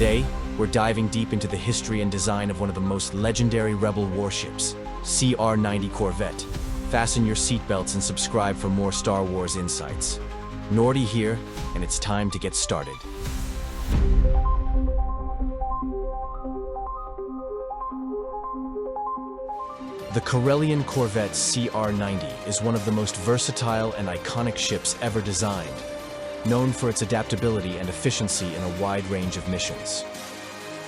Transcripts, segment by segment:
Today, we're diving deep into the history and design of one of the most legendary Rebel warships, CR-90 Corvette. Fasten your seatbelts and subscribe for more Star Wars insights. Nordy here, and it's time to get started. The Corellian Corvette CR-90 is one of the most versatile and iconic ships ever designed, known for its adaptability and efficiency in a wide range of missions.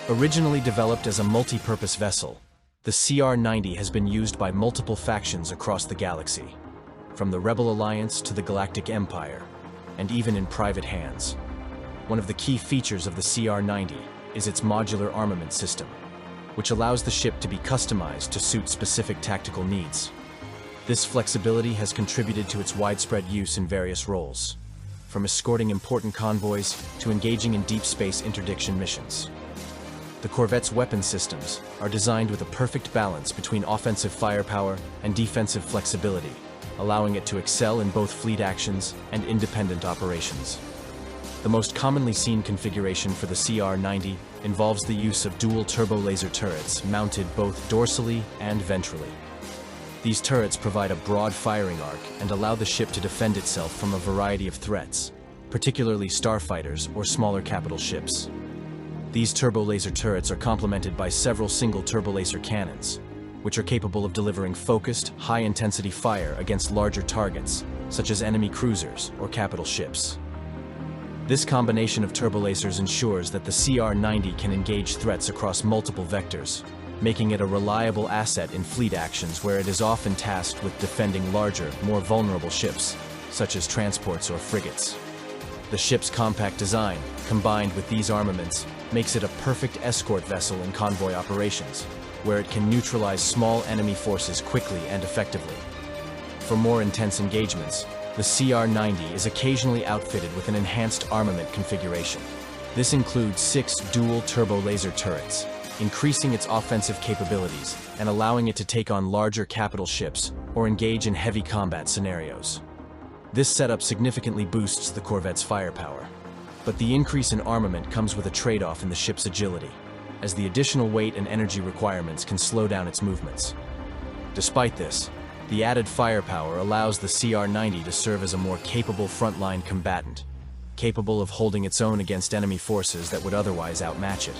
Originally developed as a multi-purpose vessel, the CR-90 has been used by multiple factions across the galaxy, from the Rebel Alliance to the Galactic Empire, and even in private hands. One of the key features of the CR-90 is its modular armament system, which allows the ship to be customized to suit specific tactical needs. This flexibility has contributed to its widespread use in various roles, from escorting important convoys to engaging in deep space interdiction missions. The Corvette's weapon systems are designed with a perfect balance between offensive firepower and defensive flexibility, allowing it to excel in both fleet actions and independent operations. The most commonly seen configuration for the CR-90 involves the use of dual turbo laser turrets mounted both dorsally and ventrally. These turrets provide a broad firing arc and allow the ship to defend itself from a variety of threats, particularly starfighters or smaller capital ships. These turbo laser turrets are complemented by several single turbo laser cannons, which are capable of delivering focused, high-intensity fire against larger targets, such as enemy cruisers or capital ships. This combination of turbolasers ensures that the CR-90 can engage threats across multiple vectors, making it a reliable asset in fleet actions where it is often tasked with defending larger, more vulnerable ships, such as transports or frigates. The ship's compact design, combined with these armaments, makes it a perfect escort vessel in convoy operations, where it can neutralize small enemy forces quickly and effectively. For more intense engagements, the CR-90 is occasionally outfitted with an enhanced armament configuration. This includes 6 dual turbo laser turrets, increasing its offensive capabilities and allowing it to take on larger capital ships or engage in heavy combat scenarios. This setup significantly boosts the Corvette's firepower, but the increase in armament comes with a trade-off in the ship's agility, as the additional weight and energy requirements can slow down its movements. Despite this, the added firepower allows the CR-90 to serve as a more capable frontline combatant, capable of holding its own against enemy forces that would otherwise outmatch it.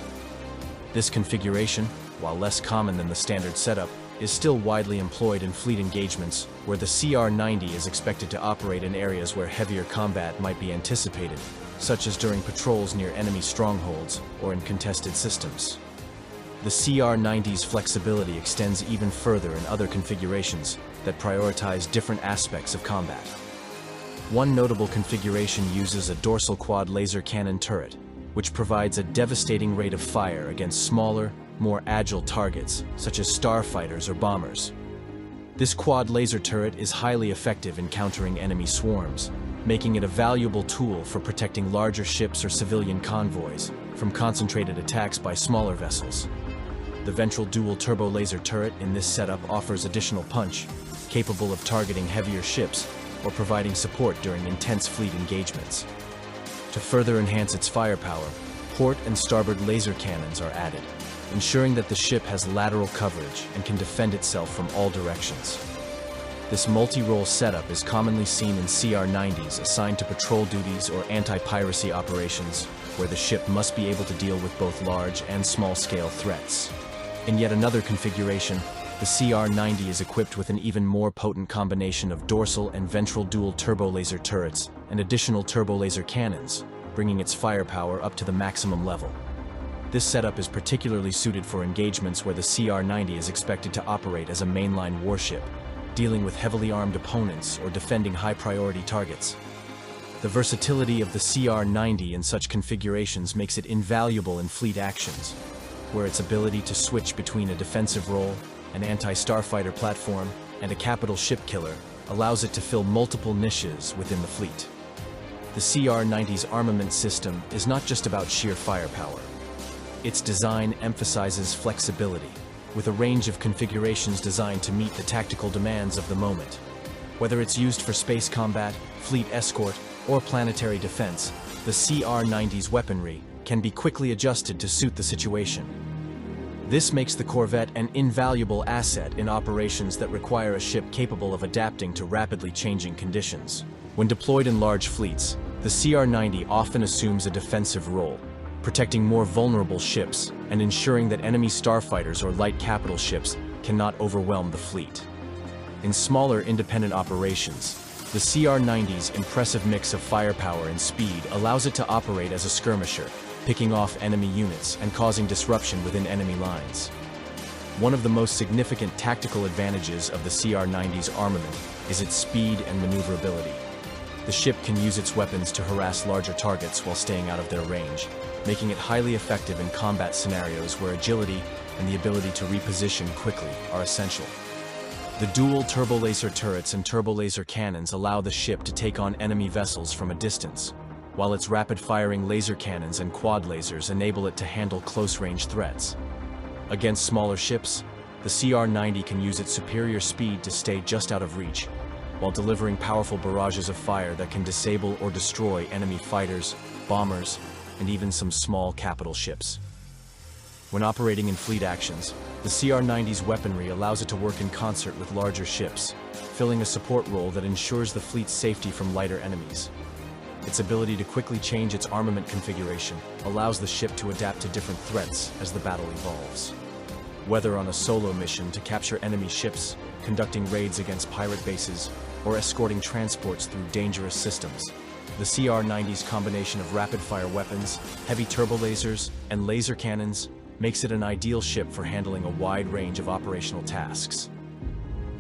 This configuration, while less common than the standard setup, is still widely employed in fleet engagements where the CR-90 is expected to operate in areas where heavier combat might be anticipated, such as during patrols near enemy strongholds or in contested systems. The CR-90's flexibility extends even further in other configurations that prioritize different aspects of combat. One notable configuration uses a dorsal quad laser cannon turret, which provides a devastating rate of fire against smaller, more agile targets, such as starfighters or bombers. This quad laser turret is highly effective in countering enemy swarms, making it a valuable tool for protecting larger ships or civilian convoys from concentrated attacks by smaller vessels. The ventral dual turbo laser turret in this setup offers additional punch, capable of targeting heavier ships or providing support during intense fleet engagements. To further enhance its firepower, port and starboard laser cannons are added, ensuring that the ship has lateral coverage and can defend itself from all directions. This multi-role setup is commonly seen in CR-90s assigned to patrol duties or anti-piracy operations, where the ship must be able to deal with both large and small-scale threats. In yet another configuration, the CR-90 is equipped with an even more potent combination of dorsal and ventral dual turbo laser turrets and additional turbo laser cannons, bringing its firepower up to the maximum level. This setup is particularly suited for engagements where the CR-90 is expected to operate as a mainline warship, dealing with heavily armed opponents or defending high-priority targets. The versatility of the CR-90 in such configurations makes it invaluable in fleet actions, where its ability to switch between a defensive role, an anti-starfighter platform, and a capital ship killer allows it to fill multiple niches within the fleet. The CR-90's armament system is not just about sheer firepower. Its design emphasizes flexibility, with a range of configurations designed to meet the tactical demands of the moment. Whether it's used for space combat, fleet escort, or planetary defense, the CR-90's weaponry can be quickly adjusted to suit the situation. This makes the Corvette an invaluable asset in operations that require a ship capable of adapting to rapidly changing conditions. When deployed in large fleets, the CR-90 often assumes a defensive role, protecting more vulnerable ships and ensuring that enemy starfighters or light capital ships cannot overwhelm the fleet. In smaller independent operations, the CR-90's impressive mix of firepower and speed allows it to operate as a skirmisher, picking off enemy units and causing disruption within enemy lines. One of the most significant tactical advantages of the CR-90's armament is its speed and maneuverability. The ship can use its weapons to harass larger targets while staying out of their range, making it highly effective in combat scenarios where agility and the ability to reposition quickly are essential. The dual turbo-laser turrets and turbo-laser cannons allow the ship to take on enemy vessels from a distance, while its rapid-firing laser cannons and quad lasers enable it to handle close-range threats. Against smaller ships, the CR-90 can use its superior speed to stay just out of reach, while delivering powerful barrages of fire that can disable or destroy enemy fighters, bombers, and even some small capital ships. When operating in fleet actions, the CR-90's weaponry allows it to work in concert with larger ships, filling a support role that ensures the fleet's safety from lighter enemies. Its ability to quickly change its armament configuration allows the ship to adapt to different threats as the battle evolves. Whether on a solo mission to capture enemy ships, conducting raids against pirate bases, or escorting transports through dangerous systems, the CR-90's combination of rapid-fire weapons, heavy turbolasers, and laser cannons makes it an ideal ship for handling a wide range of operational tasks.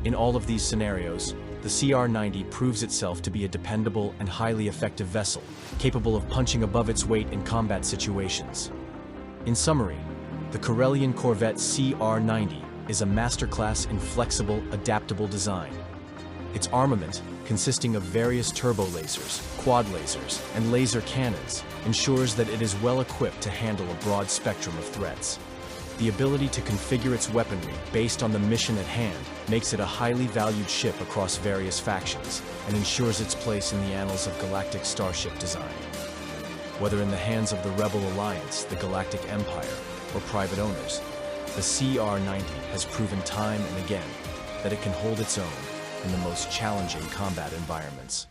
In all of these scenarios, the CR-90 proves itself to be a dependable and highly effective vessel, capable of punching above its weight in combat situations. In summary, the Corellian Corvette CR-90 is a masterclass in flexible, adaptable design. Its armament, consisting of various turbo lasers, quad lasers, and laser cannons, ensures that it is well equipped to handle a broad spectrum of threats. The ability to configure its weaponry based on the mission at hand makes it a highly valued ship across various factions and ensures its place in the annals of galactic starship design. Whether in the hands of the Rebel Alliance, the Galactic Empire, or private owners, the CR-90 has proven time and again that it can hold its own in the most challenging combat environments.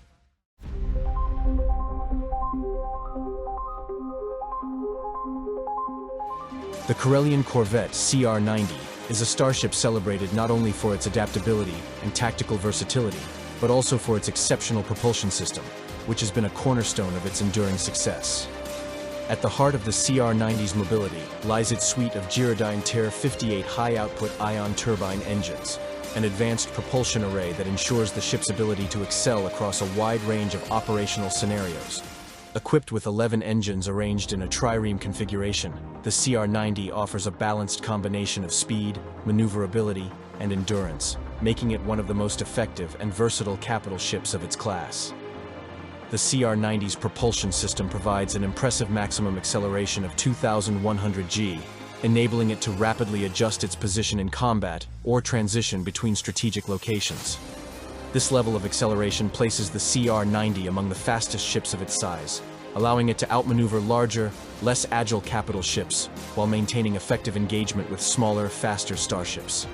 The Corellian Corvette CR-90 is a starship celebrated not only for its adaptability and tactical versatility, but also for its exceptional propulsion system, which has been a cornerstone of its enduring success. At the heart of the CR-90's mobility lies its suite of Tantive 58 high-output ion turbine engines, an advanced propulsion array that ensures the ship's ability to excel across a wide range of operational scenarios. Equipped with 11 engines arranged in a trireme configuration, the CR-90 offers a balanced combination of speed, maneuverability, and endurance, making it one of the most effective and versatile capital ships of its class. The CR-90's propulsion system provides an impressive maximum acceleration of 2,100 g, enabling it to rapidly adjust its position in combat or transition between strategic locations. This level of acceleration places the CR-90 among the fastest ships of its size, allowing it to outmaneuver larger, less agile capital ships while maintaining effective engagement with smaller, faster starships.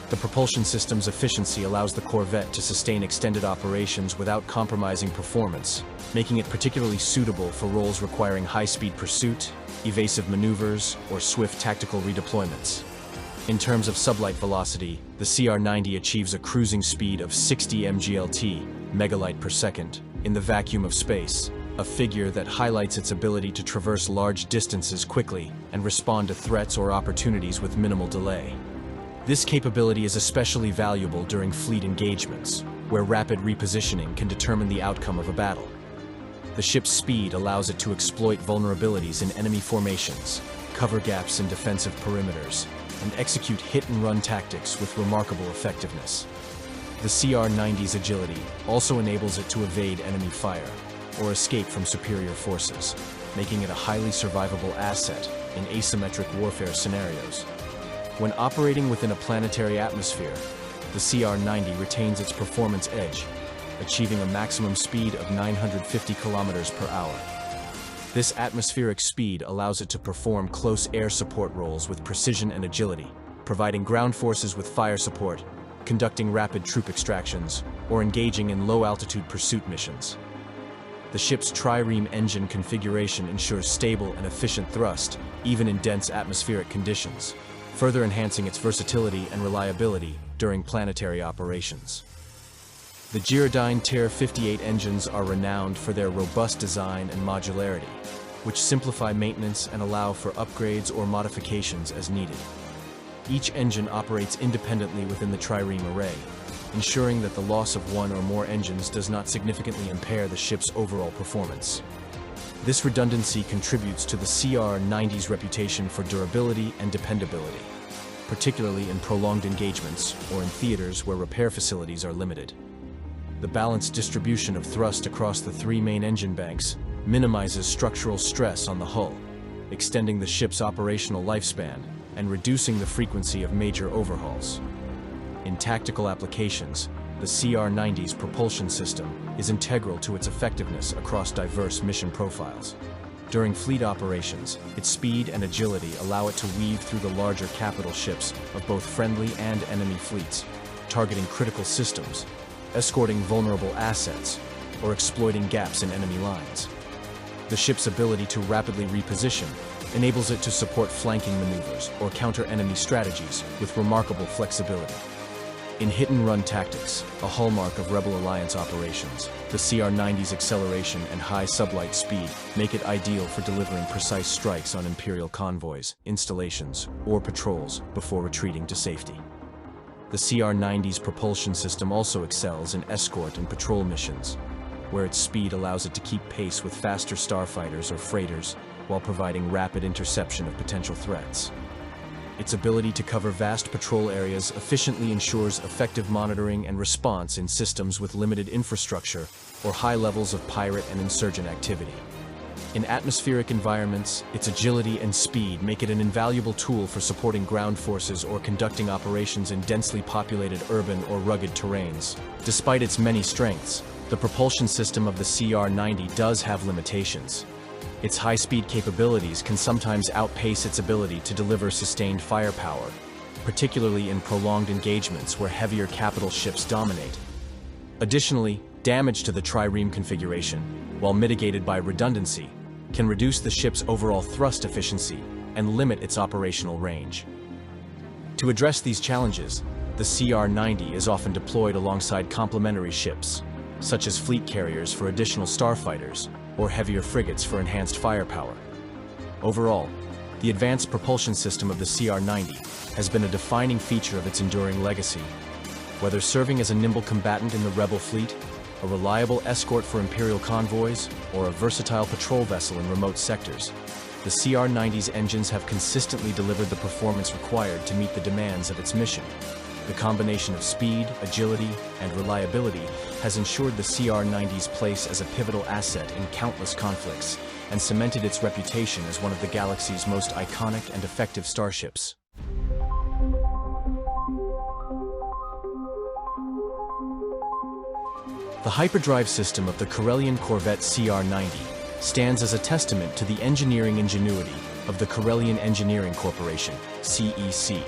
The propulsion system's efficiency allows the Corvette to sustain extended operations without compromising performance, making it particularly suitable for roles requiring high-speed pursuit, evasive maneuvers, or swift tactical redeployments. In terms of sublight velocity, the CR-90 achieves a cruising speed of 60 mglt, megalight per second, in the vacuum of space, a figure that highlights its ability to traverse large distances quickly and respond to threats or opportunities with minimal delay. This capability is especially valuable during fleet engagements, where rapid repositioning can determine the outcome of a battle. The ship's speed allows it to exploit vulnerabilities in enemy formations, cover gaps in defensive perimeters, and execute hit-and-run tactics with remarkable effectiveness. The CR-90's agility also enables it to evade enemy fire or escape from superior forces, making it a highly survivable asset in asymmetric warfare scenarios. When operating within a planetary atmosphere, the CR-90 retains its performance edge, achieving a maximum speed of 950 km/h. This atmospheric speed allows it to perform close air support roles with precision and agility, providing ground forces with fire support, conducting rapid troop extractions, or engaging in low-altitude pursuit missions. The ship's trireme engine configuration ensures stable and efficient thrust, even in dense atmospheric conditions, further enhancing its versatility and reliability during planetary operations. The Tantive 58 engines are renowned for their robust design and modularity, which simplify maintenance and allow for upgrades or modifications as needed. Each engine operates independently within the trireme array, ensuring that the loss of one or more engines does not significantly impair the ship's overall performance. This redundancy contributes to the CR-90's reputation for durability and dependability, particularly in prolonged engagements or in theaters where repair facilities are limited. The balanced distribution of thrust across the three main engine banks minimizes structural stress on the hull, extending the ship's operational lifespan and reducing the frequency of major overhauls. In tactical applications, the CR-90's propulsion system is integral to its effectiveness across diverse mission profiles. During fleet operations, its speed and agility allow it to weave through the larger capital ships of both friendly and enemy fleets, targeting critical systems, escorting vulnerable assets, or exploiting gaps in enemy lines. The ship's ability to rapidly reposition enables it to support flanking maneuvers or counter enemy strategies with remarkable flexibility. In hit-and-run tactics, a hallmark of Rebel Alliance operations, the CR-90's acceleration and high sublight speed make it ideal for delivering precise strikes on Imperial convoys, installations, or patrols before retreating to safety. The CR-90's propulsion system also excels in escort and patrol missions, where its speed allows it to keep pace with faster starfighters or freighters while providing rapid interception of potential threats. Its ability to cover vast patrol areas efficiently ensures effective monitoring and response in systems with limited infrastructure or high levels of pirate and insurgent activity. In atmospheric environments, its agility and speed make it an invaluable tool for supporting ground forces or conducting operations in densely populated urban or rugged terrains. Despite its many strengths, the propulsion system of the CR-90 does have limitations. Its high-speed capabilities can sometimes outpace its ability to deliver sustained firepower, particularly in prolonged engagements where heavier capital ships dominate. Additionally, damage to the trireme configuration, while mitigated by redundancy, can reduce the ship's overall thrust efficiency and limit its operational range. To address these challenges, the CR-90 is often deployed alongside complementary ships, such as fleet carriers for additional starfighters or heavier frigates for enhanced firepower. Overall, the advanced propulsion system of the CR-90 has been a defining feature of its enduring legacy. Whether serving as a nimble combatant in the Rebel fleet, a reliable escort for Imperial convoys, or a versatile patrol vessel in remote sectors, the CR-90's engines have consistently delivered the performance required to meet the demands of its mission. The combination of speed, agility, and reliability has ensured the CR-90's place as a pivotal asset in countless conflicts and cemented its reputation as one of the galaxy's most iconic and effective starships. The hyperdrive system of the Corellian Corvette CR-90 stands as a testament to the engineering ingenuity of the Corellian Engineering Corporation, CEC.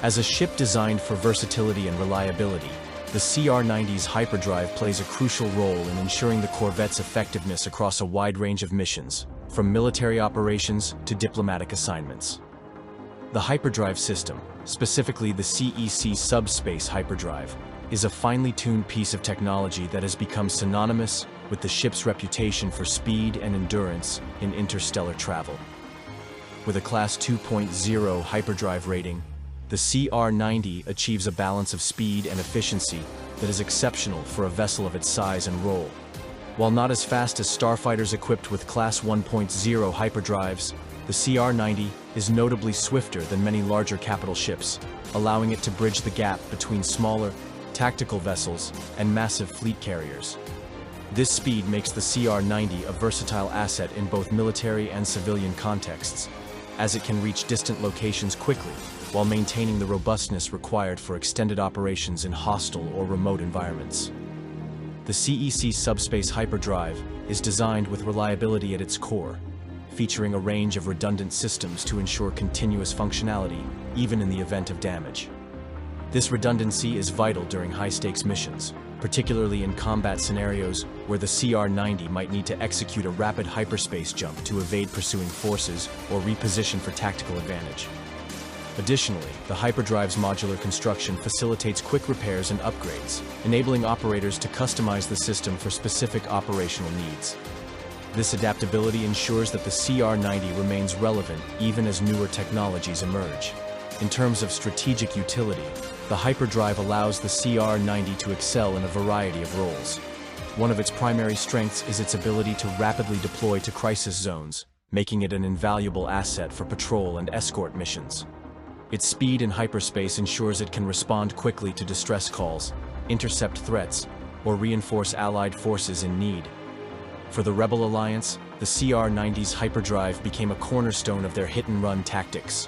As a ship designed for versatility and reliability, the CR-90's hyperdrive plays a crucial role in ensuring the Corvette's effectiveness across a wide range of missions, from military operations to diplomatic assignments. The hyperdrive system, specifically the CEC subspace hyperdrive, is a finely tuned piece of technology that has become synonymous with the ship's reputation for speed and endurance in interstellar travel. With a Class 2.0 hyperdrive rating, the CR-90 achieves a balance of speed and efficiency that is exceptional for a vessel of its size and role. While not as fast as starfighters equipped with Class 1.0 hyperdrives, the CR-90 is notably swifter than many larger capital ships, allowing it to bridge the gap between smaller, tactical vessels and massive fleet carriers. This speed makes the CR-90 a versatile asset in both military and civilian contexts, as it can reach distant locations quickly while maintaining the robustness required for extended operations in hostile or remote environments. The CEC subspace hyperdrive is designed with reliability at its core, featuring a range of redundant systems to ensure continuous functionality, even in the event of damage. This redundancy is vital during high-stakes missions, particularly in combat scenarios where the CR-90 might need to execute a rapid hyperspace jump to evade pursuing forces or reposition for tactical advantage. Additionally, the hyperdrive's modular construction facilitates quick repairs and upgrades, enabling operators to customize the system for specific operational needs. This adaptability ensures that the CR-90 remains relevant even as newer technologies emerge. In terms of strategic utility, the hyperdrive allows the CR-90 to excel in a variety of roles. One of its primary strengths is its ability to rapidly deploy to crisis zones, making it an invaluable asset for patrol and escort missions. Its speed in hyperspace ensures it can respond quickly to distress calls, intercept threats, or reinforce allied forces in need. For the Rebel Alliance, the CR-90's hyperdrive became a cornerstone of their hit-and-run tactics.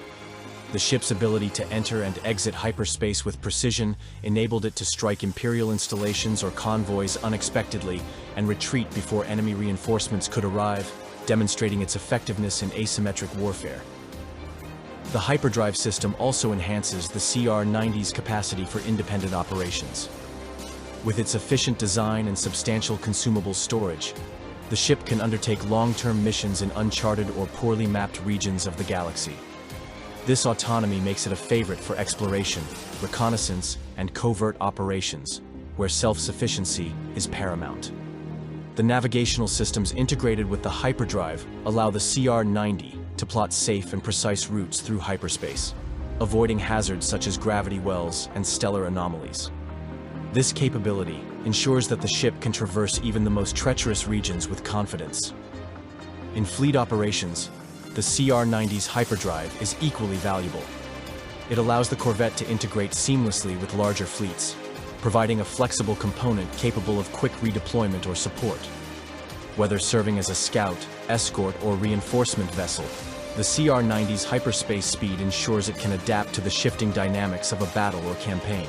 The ship's ability to enter and exit hyperspace with precision enabled it to strike Imperial installations or convoys unexpectedly and retreat before enemy reinforcements could arrive, demonstrating its effectiveness in asymmetric warfare. The hyperdrive system also enhances the CR-90's capacity for independent operations. With its efficient design and substantial consumable storage, the ship can undertake long-term missions in uncharted or poorly mapped regions of the galaxy. This autonomy makes it a favorite for exploration, reconnaissance, and covert operations, where self-sufficiency is paramount. The navigational systems integrated with the hyperdrive allow the CR-90 to plot safe and precise routes through hyperspace, avoiding hazards such as gravity wells and stellar anomalies. This capability ensures that the ship can traverse even the most treacherous regions with confidence. In fleet operations, the CR-90's hyperdrive is equally valuable. It allows the Corvette to integrate seamlessly with larger fleets, providing a flexible component capable of quick redeployment or support. Whether serving as a scout, escort, or reinforcement vessel, the CR-90's hyperspace speed ensures it can adapt to the shifting dynamics of a battle or campaign.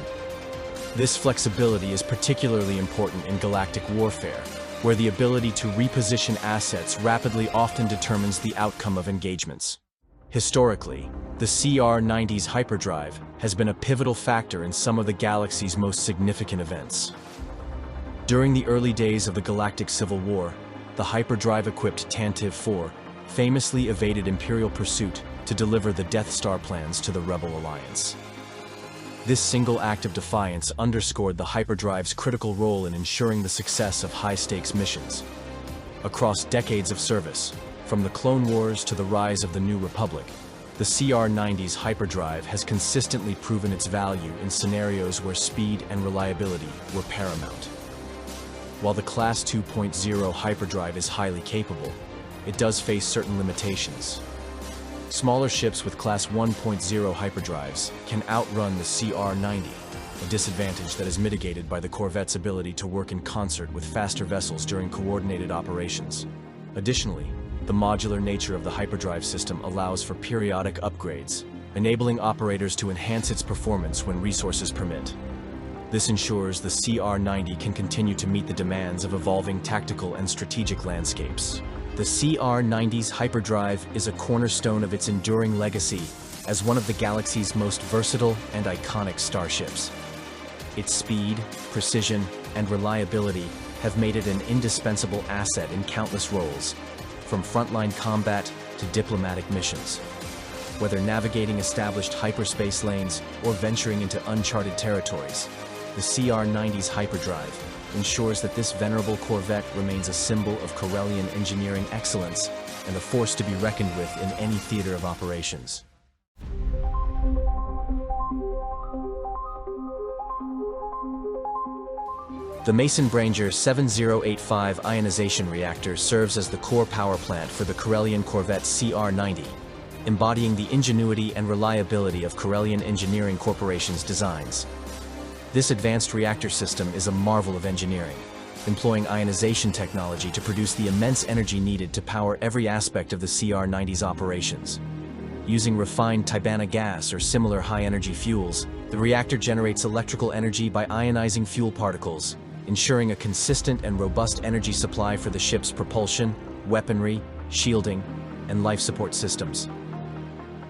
This flexibility is particularly important in galactic warfare, where the ability to reposition assets rapidly often determines the outcome of engagements. Historically, the CR-90's hyperdrive has been a pivotal factor in some of the galaxy's most significant events. During the early days of the Galactic Civil War, the hyperdrive-equipped Tantive IV famously evaded Imperial pursuit to deliver the Death Star plans to the Rebel Alliance. This single act of defiance underscored the hyperdrive's critical role in ensuring the success of high-stakes missions. Across decades of service, from the Clone Wars to the rise of the New Republic, the CR-90's hyperdrive has consistently proven its value in scenarios where speed and reliability were paramount. While the Class 2.0 hyperdrive is highly capable, it does face certain limitations. Smaller ships with Class 1.0 hyperdrives can outrun the CR-90, a disadvantage that is mitigated by the Corvette's ability to work in concert with faster vessels during coordinated operations. Additionally, the modular nature of the hyperdrive system allows for periodic upgrades, enabling operators to enhance its performance when resources permit. This ensures the CR-90 can continue to meet the demands of evolving tactical and strategic landscapes. The CR-90's hyperdrive is a cornerstone of its enduring legacy as one of the galaxy's most versatile and iconic starships. Its speed, precision, and reliability have made it an indispensable asset in countless roles, from frontline combat to diplomatic missions. Whether navigating established hyperspace lanes or venturing into uncharted territories, the CR-90's hyperdrive ensures that this venerable Corvette remains a symbol of Corellian engineering excellence and a force to be reckoned with in any theater of operations. The Mason-Branger 7085 ionization reactor serves as the core power plant for the Corellian Corvette CR-90, embodying the ingenuity and reliability of Corellian Engineering Corporation's designs. This advanced reactor system is a marvel of engineering, employing ionization technology to produce the immense energy needed to power every aspect of the CR-90's operations. Using refined Tibana gas or similar high-energy fuels, the reactor generates electrical energy by ionizing fuel particles, ensuring a consistent and robust energy supply for the ship's propulsion, weaponry, shielding, and life support systems.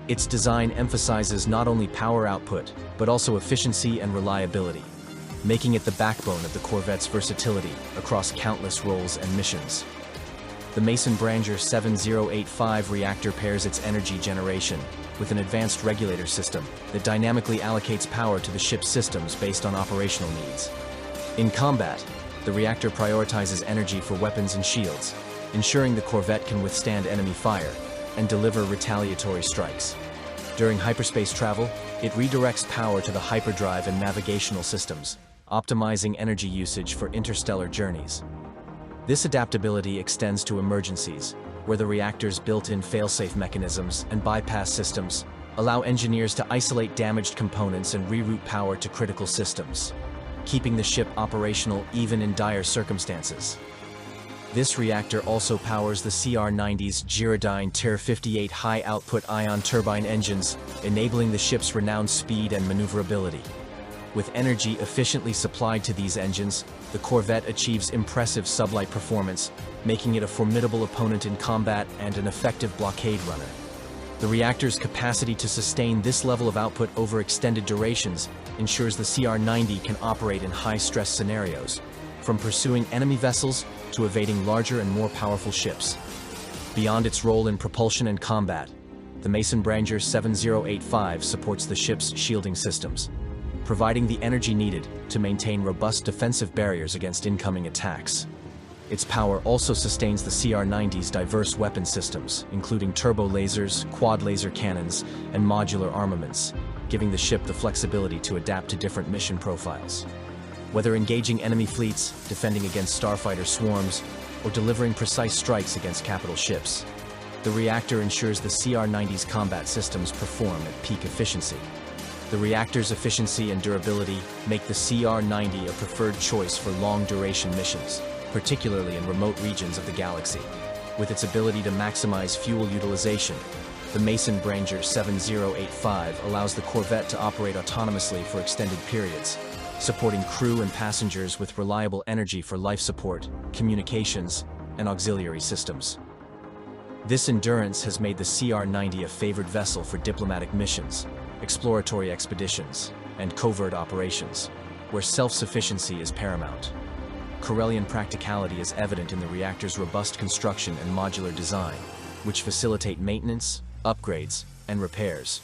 Its design emphasizes not only power output, but also efficiency and reliability, making it the backbone of the Corvette's versatility across countless roles and missions. The Mason-Branger 7085 reactor pairs its energy generation with an advanced regulator system that dynamically allocates power to the ship's systems based on operational needs. In combat, the reactor prioritizes energy for weapons and shields, ensuring the Corvette can withstand enemy fire and deliver retaliatory strikes. During hyperspace travel, it redirects power to the hyperdrive and navigational systems, optimizing energy usage for interstellar journeys. This adaptability extends to emergencies, where the reactor's built-in fail-safe mechanisms and bypass systems allow engineers to isolate damaged components and reroute power to critical systems, keeping the ship operational even in dire circumstances. This reactor also powers the CR-90's Gyrodyne TIR-58 high-output ion turbine engines, enabling the ship's renowned speed and maneuverability. With energy efficiently supplied to these engines, the Corvette achieves impressive sublight performance, making it a formidable opponent in combat and an effective blockade runner. The reactor's capacity to sustain this level of output over extended durations ensures the CR-90 can operate in high-stress scenarios, from pursuing enemy vessels to evading larger and more powerful ships. Beyond its role in propulsion and combat, the Mason-Branger 7085 supports the ship's shielding systems, providing the energy needed to maintain robust defensive barriers against incoming attacks. Its power also sustains the CR-90's diverse weapon systems, including turbo lasers, quad laser cannons, and modular armaments, giving the ship the flexibility to adapt to different mission profiles. Whether engaging enemy fleets, defending against starfighter swarms, or delivering precise strikes against capital ships, the reactor ensures the CR-90's combat systems perform at peak efficiency. The reactor's efficiency and durability make the CR-90 a preferred choice for long-duration missions, particularly in remote regions of the galaxy. With its ability to maximize fuel utilization, the Mason-Branger 7085 allows the Corvette to operate autonomously for extended periods, supporting crew and passengers with reliable energy for life support, communications, and auxiliary systems. This endurance has made the CR-90 a favored vessel for diplomatic missions, exploratory expeditions, and covert operations, where self-sufficiency is paramount. Corellian practicality is evident in the reactor's robust construction and modular design, which facilitate maintenance, upgrades, and repairs.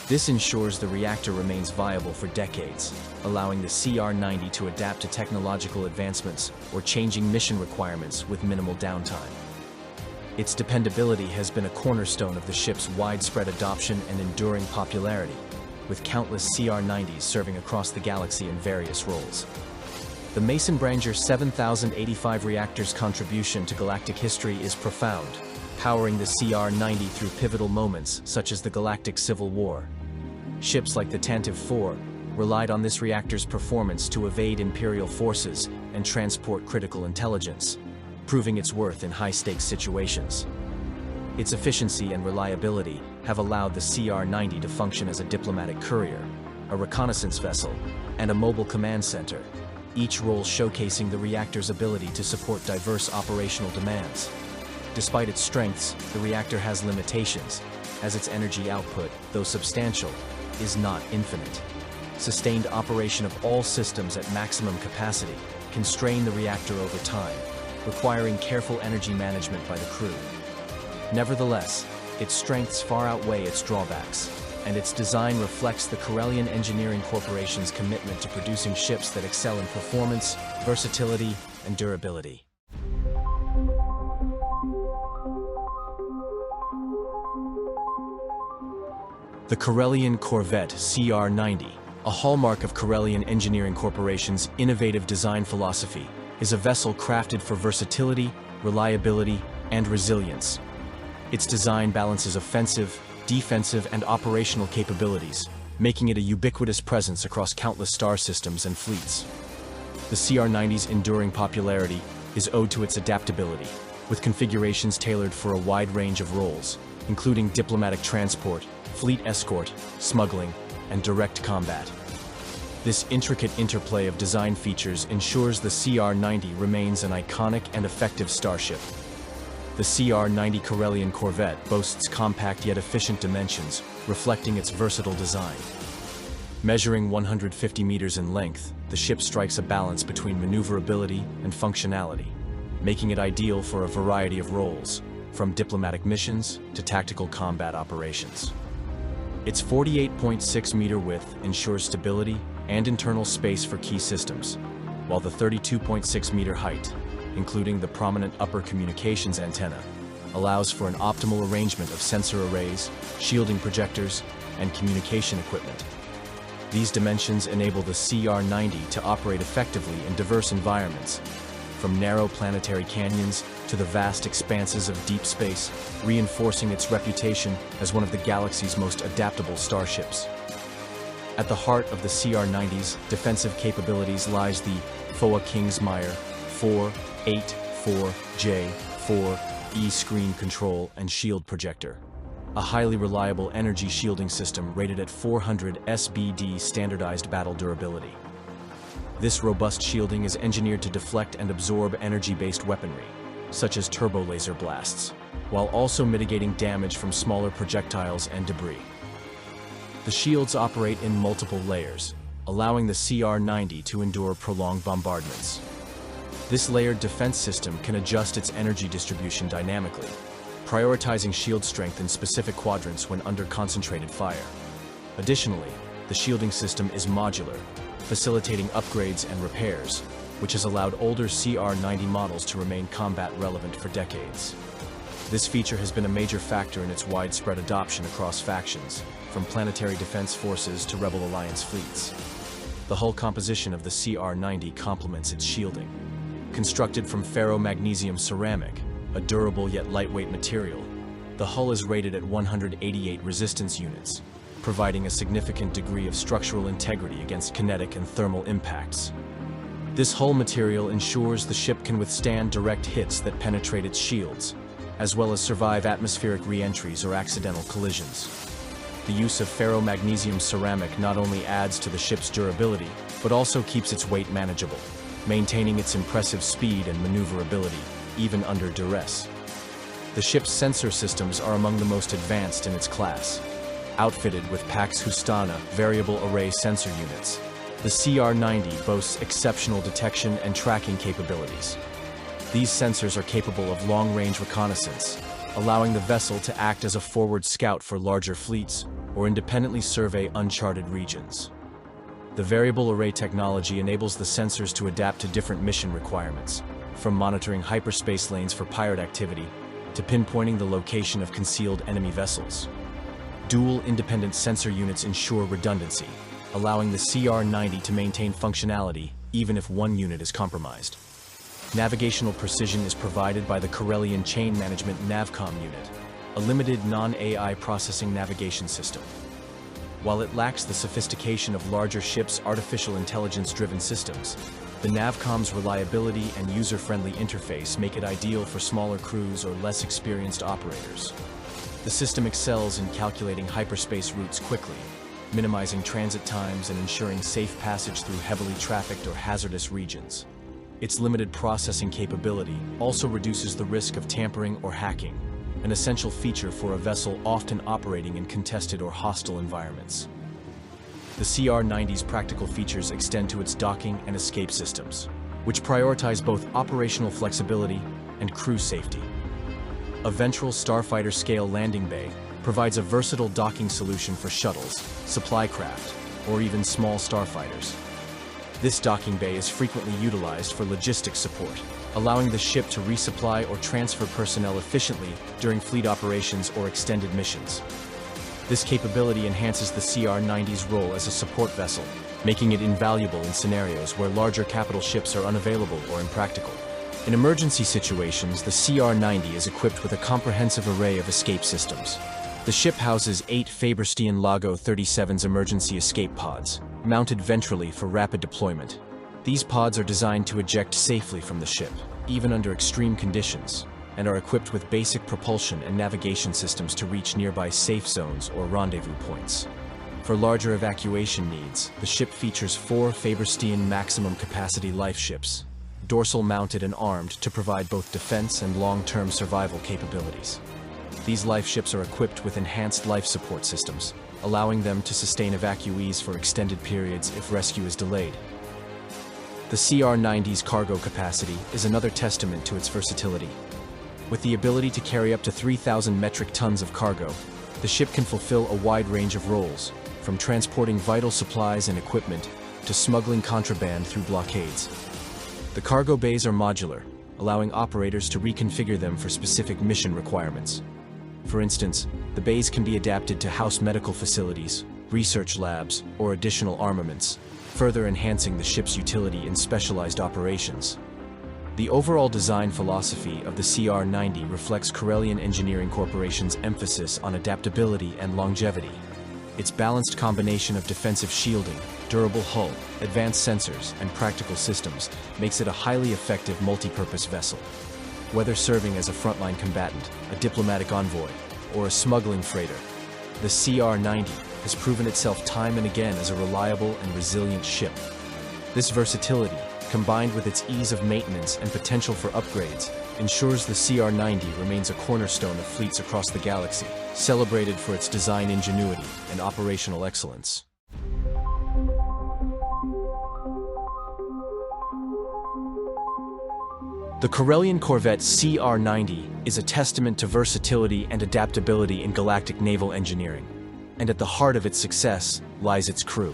This ensures the reactor remains viable for decades, allowing the CR-90 to adapt to technological advancements or changing mission requirements with minimal downtime. Its dependability has been a cornerstone of the ship's widespread adoption and enduring popularity, with countless CR-90s serving across the galaxy in various roles. The Mason-Branger 7085 reactor's contribution to galactic history is profound, powering the CR-90 through pivotal moments such as the Galactic Civil War. Ships like the Tantive IV relied on this reactor's performance to evade Imperial forces and transport critical intelligence, proving its worth in high-stakes situations. Its efficiency and reliability have allowed the CR-90 to function as a diplomatic courier, a reconnaissance vessel, and a mobile command center, each role showcasing the reactor's ability to support diverse operational demands. Despite its strengths, the reactor has limitations, as its energy output, though substantial, is not infinite. Sustained operation of all systems at maximum capacity can strain the reactor over time, requiring careful energy management by the crew. Nevertheless, its strengths far outweigh its drawbacks, and its design reflects the Corellian Engineering Corporation's commitment to producing ships that excel in performance, versatility, and durability. The Corellian Corvette CR-90, a hallmark of Corellian Engineering Corporation's innovative design philosophy, is a vessel crafted for versatility, reliability, and resilience. Its design balances offensive, defensive, and operational capabilities, making it a ubiquitous presence across countless star systems and fleets. The CR-90's enduring popularity is owed to its adaptability, with configurations tailored for a wide range of roles, including diplomatic transport, fleet escort, smuggling, and direct combat. This intricate interplay of design features ensures the CR-90 remains an iconic and effective starship. The CR-90 Corellian Corvette boasts compact yet efficient dimensions, reflecting its versatile design. Measuring 150 meters in length, the ship strikes a balance between maneuverability and functionality, making it ideal for a variety of roles, from diplomatic missions to tactical combat operations. Its 48.6-meter width ensures stability and internal space for key systems, while the 32.6-meter height, including the prominent upper communications antenna, allows for an optimal arrangement of sensor arrays, shielding projectors, and communication equipment. These dimensions enable the CR-90 to operate effectively in diverse environments, from narrow planetary canyons to the vast expanses of deep space, reinforcing its reputation as one of the galaxy's most adaptable starships. At the heart of the CR-90's defensive capabilities lies the FOA Kingsmire 484J4E screen control and shield projector, a highly reliable energy shielding system rated at 400 SBD standardized battle durability. This robust shielding is engineered to deflect and absorb energy-based weaponry, such as turbo laser blasts, while also mitigating damage from smaller projectiles and debris. The shields operate in multiple layers, allowing the CR-90 to endure prolonged bombardments. This layered defense system can adjust its energy distribution dynamically, prioritizing shield strength in specific quadrants when under concentrated fire. Additionally, the shielding system is modular, facilitating upgrades and repairs, which has allowed older CR-90 models to remain combat relevant for decades. This feature has been a major factor in its widespread adoption across factions, from planetary defense forces to Rebel Alliance fleets. The hull composition of the CR-90 complements its shielding. Constructed from ferromagnesium ceramic, a durable yet lightweight material, the hull is rated at 188 resistance units, providing a significant degree of structural integrity against kinetic and thermal impacts. This hull material ensures the ship can withstand direct hits that penetrate its shields, as well as survive atmospheric re-entries or accidental collisions. The use of ferromagnesium ceramic not only adds to the ship's durability, but also keeps its weight manageable, maintaining its impressive speed and maneuverability, even under duress. The ship's sensor systems are among the most advanced in its class. Outfitted with Pax Justana variable array sensor units, the CR-90 boasts exceptional detection and tracking capabilities. These sensors are capable of long-range reconnaissance, allowing the vessel to act as a forward scout for larger fleets or independently survey uncharted regions. The variable array technology enables the sensors to adapt to different mission requirements, from monitoring hyperspace lanes for pirate activity to pinpointing the location of concealed enemy vessels. Dual independent sensor units ensure redundancy, allowing the CR-90 to maintain functionality even if one unit is compromised. Navigational precision is provided by the Corellian Chain Management Navcom unit, a limited non-AI processing navigation system. While it lacks the sophistication of larger ships' artificial intelligence-driven systems, the Navcom's reliability and user-friendly interface make it ideal for smaller crews or less experienced operators. The system excels in calculating hyperspace routes quickly, minimizing transit times and ensuring safe passage through heavily trafficked or hazardous regions. Its limited processing capability also reduces the risk of tampering or hacking, an essential feature for a vessel often operating in contested or hostile environments. The CR-90's practical features extend to its docking and escape systems, which prioritize both operational flexibility and crew safety. A ventral starfighter-scale landing bay provides a versatile docking solution for shuttles, supply craft, or even small starfighters. This docking bay is frequently utilized for logistics support, allowing the ship to resupply or transfer personnel efficiently during fleet operations or extended missions. This capability enhances the CR-90's role as a support vessel, making it invaluable in scenarios where larger capital ships are unavailable or impractical. In emergency situations, the CR-90 is equipped with a comprehensive array of escape systems. The ship houses 8 Faber-Steen Lago 37's emergency escape pods, mounted ventrally for rapid deployment. These pods are designed to eject safely from the ship, even under extreme conditions, and are equipped with basic propulsion and navigation systems to reach nearby safe zones or rendezvous points. For larger evacuation needs, the ship features 4 Faberstein maximum capacity life ships, dorsal mounted and armed to provide both defense and long-term survival capabilities. These life ships are equipped with enhanced life support systems, allowing them to sustain evacuees for extended periods if rescue is delayed. The CR-90's cargo capacity is another testament to its versatility. With the ability to carry up to 3,000 metric tons of cargo, the ship can fulfill a wide range of roles, from transporting vital supplies and equipment to smuggling contraband through blockades. The cargo bays are modular, allowing operators to reconfigure them for specific mission requirements. For instance, the bays can be adapted to house medical facilities, research labs, or additional armaments, further enhancing the ship's utility in specialized operations. The overall design philosophy of the CR-90 reflects Corellian Engineering Corporation's emphasis on adaptability and longevity. Its balanced combination of defensive shielding, durable hull, advanced sensors, and practical systems makes it a highly effective multi-purpose vessel. Whether serving as a frontline combatant, a diplomatic envoy, or a smuggling freighter, the CR-90 has proven itself time and again as a reliable and resilient ship. This versatility, combined with its ease of maintenance and potential for upgrades, ensures the CR-90 remains a cornerstone of fleets across the galaxy, celebrated for its design ingenuity and operational excellence. The Corellian Corvette CR-90 is a testament to versatility and adaptability in galactic naval engineering, and at the heart of its success lies its crew.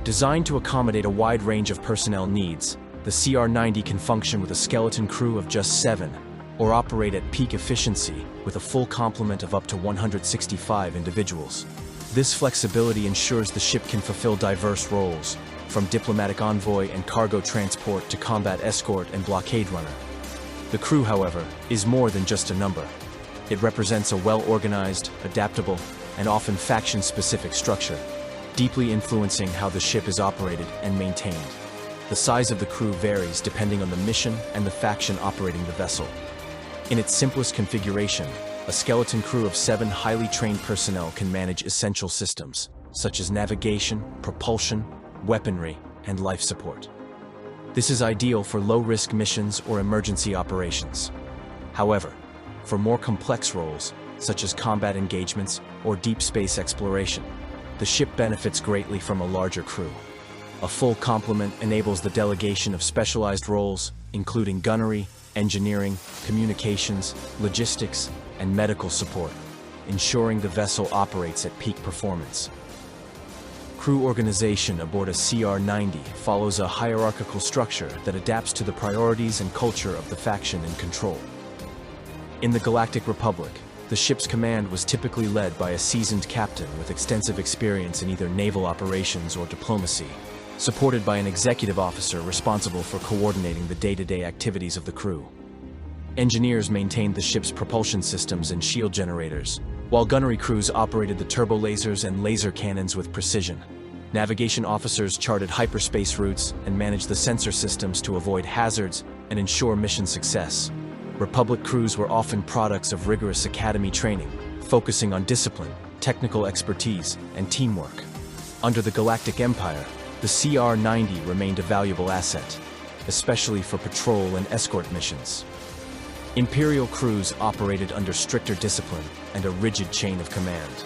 Designed to accommodate a wide range of personnel needs, the CR-90 can function with a skeleton crew of just 7, or operate at peak efficiency with a full complement of up to 165 individuals. This flexibility ensures the ship can fulfill diverse roles, from diplomatic envoy and cargo transport to combat escort and blockade runner. The crew, however, is more than just a number. It represents a well-organized, adaptable, and often faction-specific structure, deeply influencing how the ship is operated and maintained. The size of the crew varies depending on the mission and the faction operating the vessel. In its simplest configuration, a skeleton crew of 7 highly trained personnel can manage essential systems, such as navigation, propulsion, weaponry, and life support. This is ideal for low-risk missions or emergency operations. However, for more complex roles, such as combat engagements or deep space exploration, the ship benefits greatly from a larger crew. A full complement enables the delegation of specialized roles, including gunnery, engineering, communications, logistics, and medical support, ensuring the vessel operates at peak performance. Crew organization aboard a CR-90 follows a hierarchical structure that adapts to the priorities and culture of the faction in control. In the Galactic Republic, the ship's command was typically led by a seasoned captain with extensive experience in either naval operations or diplomacy, supported by an executive officer responsible for coordinating the day-to-day activities of the crew. Engineers maintained the ship's propulsion systems and shield generators, while gunnery crews operated the turbo lasers and laser cannons with precision. Navigation officers charted hyperspace routes and managed the sensor systems to avoid hazards and ensure mission success. Republic crews were often products of rigorous academy training, focusing on discipline, technical expertise, and teamwork. Under the Galactic Empire, the CR-90 remained a valuable asset, especially for patrol and escort missions. Imperial crews operated under stricter discipline and a rigid chain of command.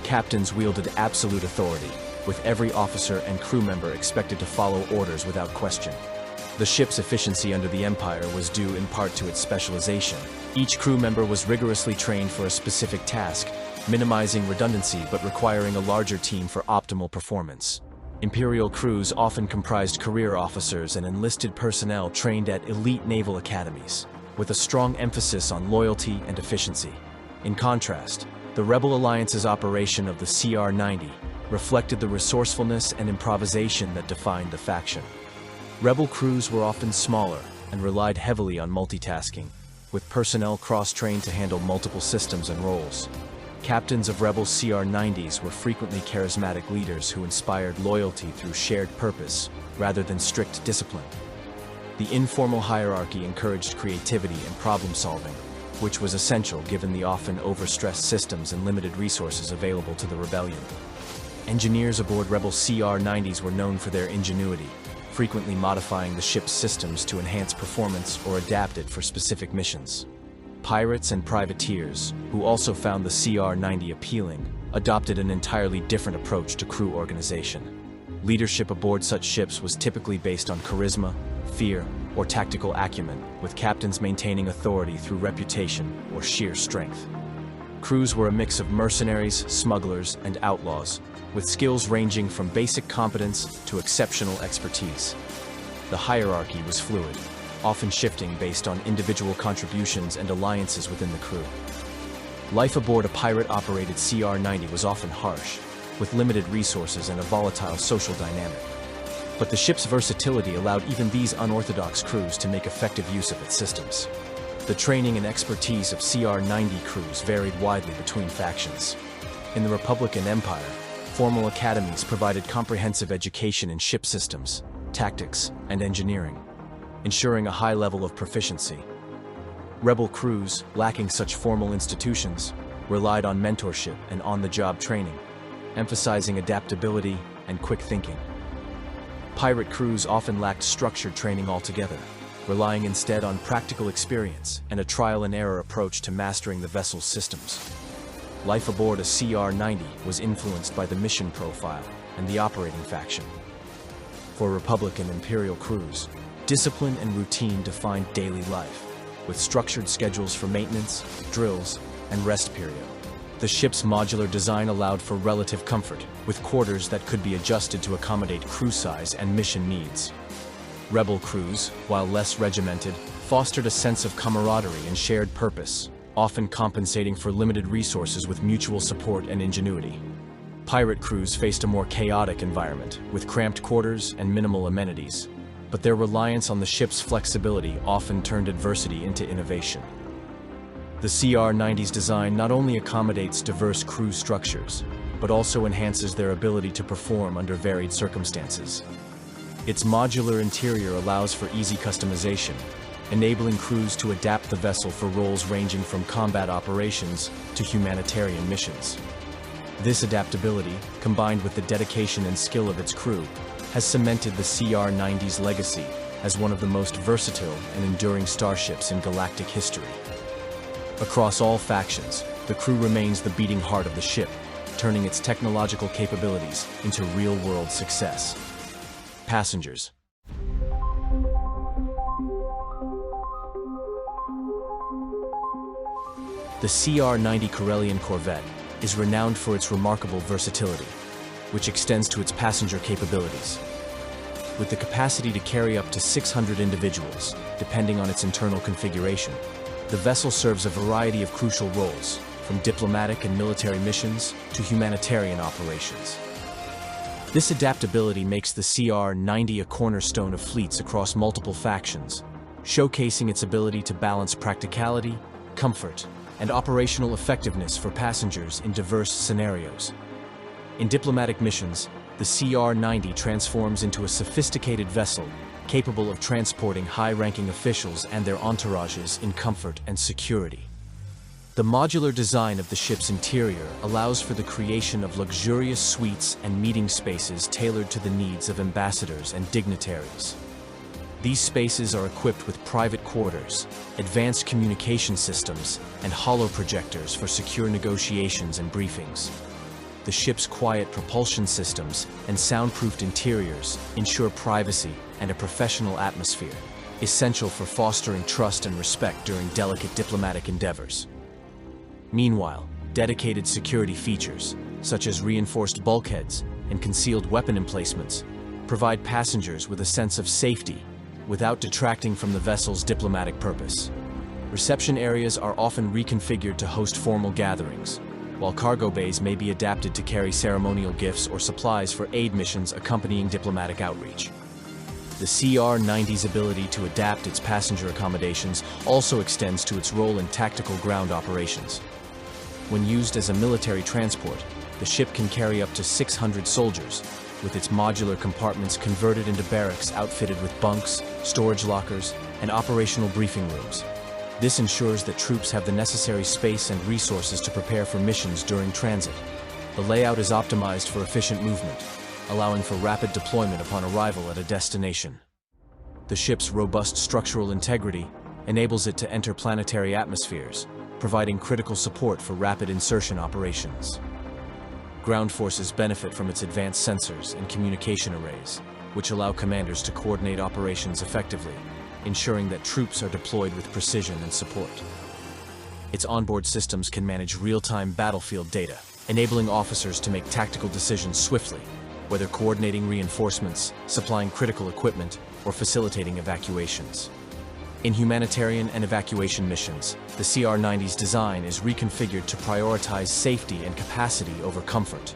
Captains wielded absolute authority, with every officer and crew member expected to follow orders without question. The ship's efficiency under the Empire was due in part to its specialization. Each crew member was rigorously trained for a specific task, minimizing redundancy but requiring a larger team for optimal performance. Imperial crews often comprised career officers and enlisted personnel trained at elite naval academies, with a strong emphasis on loyalty and efficiency. In contrast, the Rebel Alliance's operation of the CR-90 reflected the resourcefulness and improvisation that defined the faction. Rebel crews were often smaller and relied heavily on multitasking, with personnel cross-trained to handle multiple systems and roles. Captains of Rebel CR-90s were frequently charismatic leaders who inspired loyalty through shared purpose, rather than strict discipline. The informal hierarchy encouraged creativity and problem-solving, which was essential given the often overstressed systems and limited resources available to the rebellion. Engineers aboard Rebel CR-90s were known for their ingenuity, frequently modifying the ship's systems to enhance performance or adapt it for specific missions. Pirates and privateers, who also found the CR-90 appealing, adopted an entirely different approach to crew organization. Leadership aboard such ships was typically based on charisma, fear, or tactical acumen, with captains maintaining authority through reputation or sheer strength. Crews were a mix of mercenaries, smugglers, and outlaws, with skills ranging from basic competence to exceptional expertise. The hierarchy was fluid, often shifting based on individual contributions and alliances within the crew. Life aboard a pirate-operated CR-90 was often harsh, with limited resources and a volatile social dynamic. But the ship's versatility allowed even these unorthodox crews to make effective use of its systems. The training and expertise of CR-90 crews varied widely between factions. In the Republican Empire, formal academies provided comprehensive education in ship systems, tactics, and engineering, ensuring a high level of proficiency. Rebel crews, lacking such formal institutions, relied on mentorship and on-the-job training, emphasizing adaptability and quick thinking. Pirate crews often lacked structured training altogether, relying instead on practical experience and a trial-and-error approach to mastering the vessel's systems. Life aboard a CR-90 was influenced by the mission profile and the operating faction. For Republic and Imperial crews, discipline and routine defined daily life, with structured schedules for maintenance, drills, and rest period. The ship's modular design allowed for relative comfort, with quarters that could be adjusted to accommodate crew size and mission needs. Rebel crews, while less regimented, fostered a sense of camaraderie and shared purpose, often compensating for limited resources with mutual support and ingenuity. Pirate crews faced a more chaotic environment, with cramped quarters and minimal amenities, but their reliance on the ship's flexibility often turned adversity into innovation. The CR-90's design not only accommodates diverse crew structures, but also enhances their ability to perform under varied circumstances. Its modular interior allows for easy customization, enabling crews to adapt the vessel for roles ranging from combat operations to humanitarian missions. This adaptability, combined with the dedication and skill of its crew, has cemented the CR-90's legacy as one of the most versatile and enduring starships in galactic history. Across all factions, the crew remains the beating heart of the ship, turning its technological capabilities into real-world success. Passengers. The CR-90 Corellian Corvette is renowned for its remarkable versatility, which extends to its passenger capabilities. With the capacity to carry up to 600 individuals, depending on its internal configuration, the vessel serves a variety of crucial roles, from diplomatic and military missions to humanitarian operations. This adaptability makes the CR-90 a cornerstone of fleets across multiple factions, showcasing its ability to balance practicality, comfort, and operational effectiveness for passengers in diverse scenarios. In diplomatic missions, the CR-90 transforms into a sophisticated vessel capable of transporting high-ranking officials and their entourages in comfort and security. The modular design of the ship's interior allows for the creation of luxurious suites and meeting spaces tailored to the needs of ambassadors and dignitaries. These spaces are equipped with private quarters, advanced communication systems, and holo projectors for secure negotiations and briefings. The ship's quiet propulsion systems and soundproofed interiors ensure privacy and a professional atmosphere, essential for fostering trust and respect during delicate diplomatic endeavors. Meanwhile, dedicated security features, such as reinforced bulkheads and concealed weapon emplacements, provide passengers with a sense of safety without detracting from the vessel's diplomatic purpose. Reception areas are often reconfigured to host formal gatherings, while cargo bays may be adapted to carry ceremonial gifts or supplies for aid missions accompanying diplomatic outreach. The CR-90's ability to adapt its passenger accommodations also extends to its role in tactical ground operations. When used as a military transport, the ship can carry up to 600 soldiers, with its modular compartments converted into barracks outfitted with bunks, storage lockers, and operational briefing rooms. This ensures that troops have the necessary space and resources to prepare for missions during transit. The layout is optimized for efficient movement, allowing for rapid deployment upon arrival at a destination. The ship's robust structural integrity enables it to enter planetary atmospheres, providing critical support for rapid insertion operations. Ground forces benefit from its advanced sensors and communication arrays, which allow commanders to coordinate operations effectively, ensuring that troops are deployed with precision and support. Its onboard systems can manage real-time battlefield data, enabling officers to make tactical decisions swiftly, whether coordinating reinforcements, supplying critical equipment, or facilitating evacuations. In humanitarian and evacuation missions, the CR-90's design is reconfigured to prioritize safety and capacity over comfort.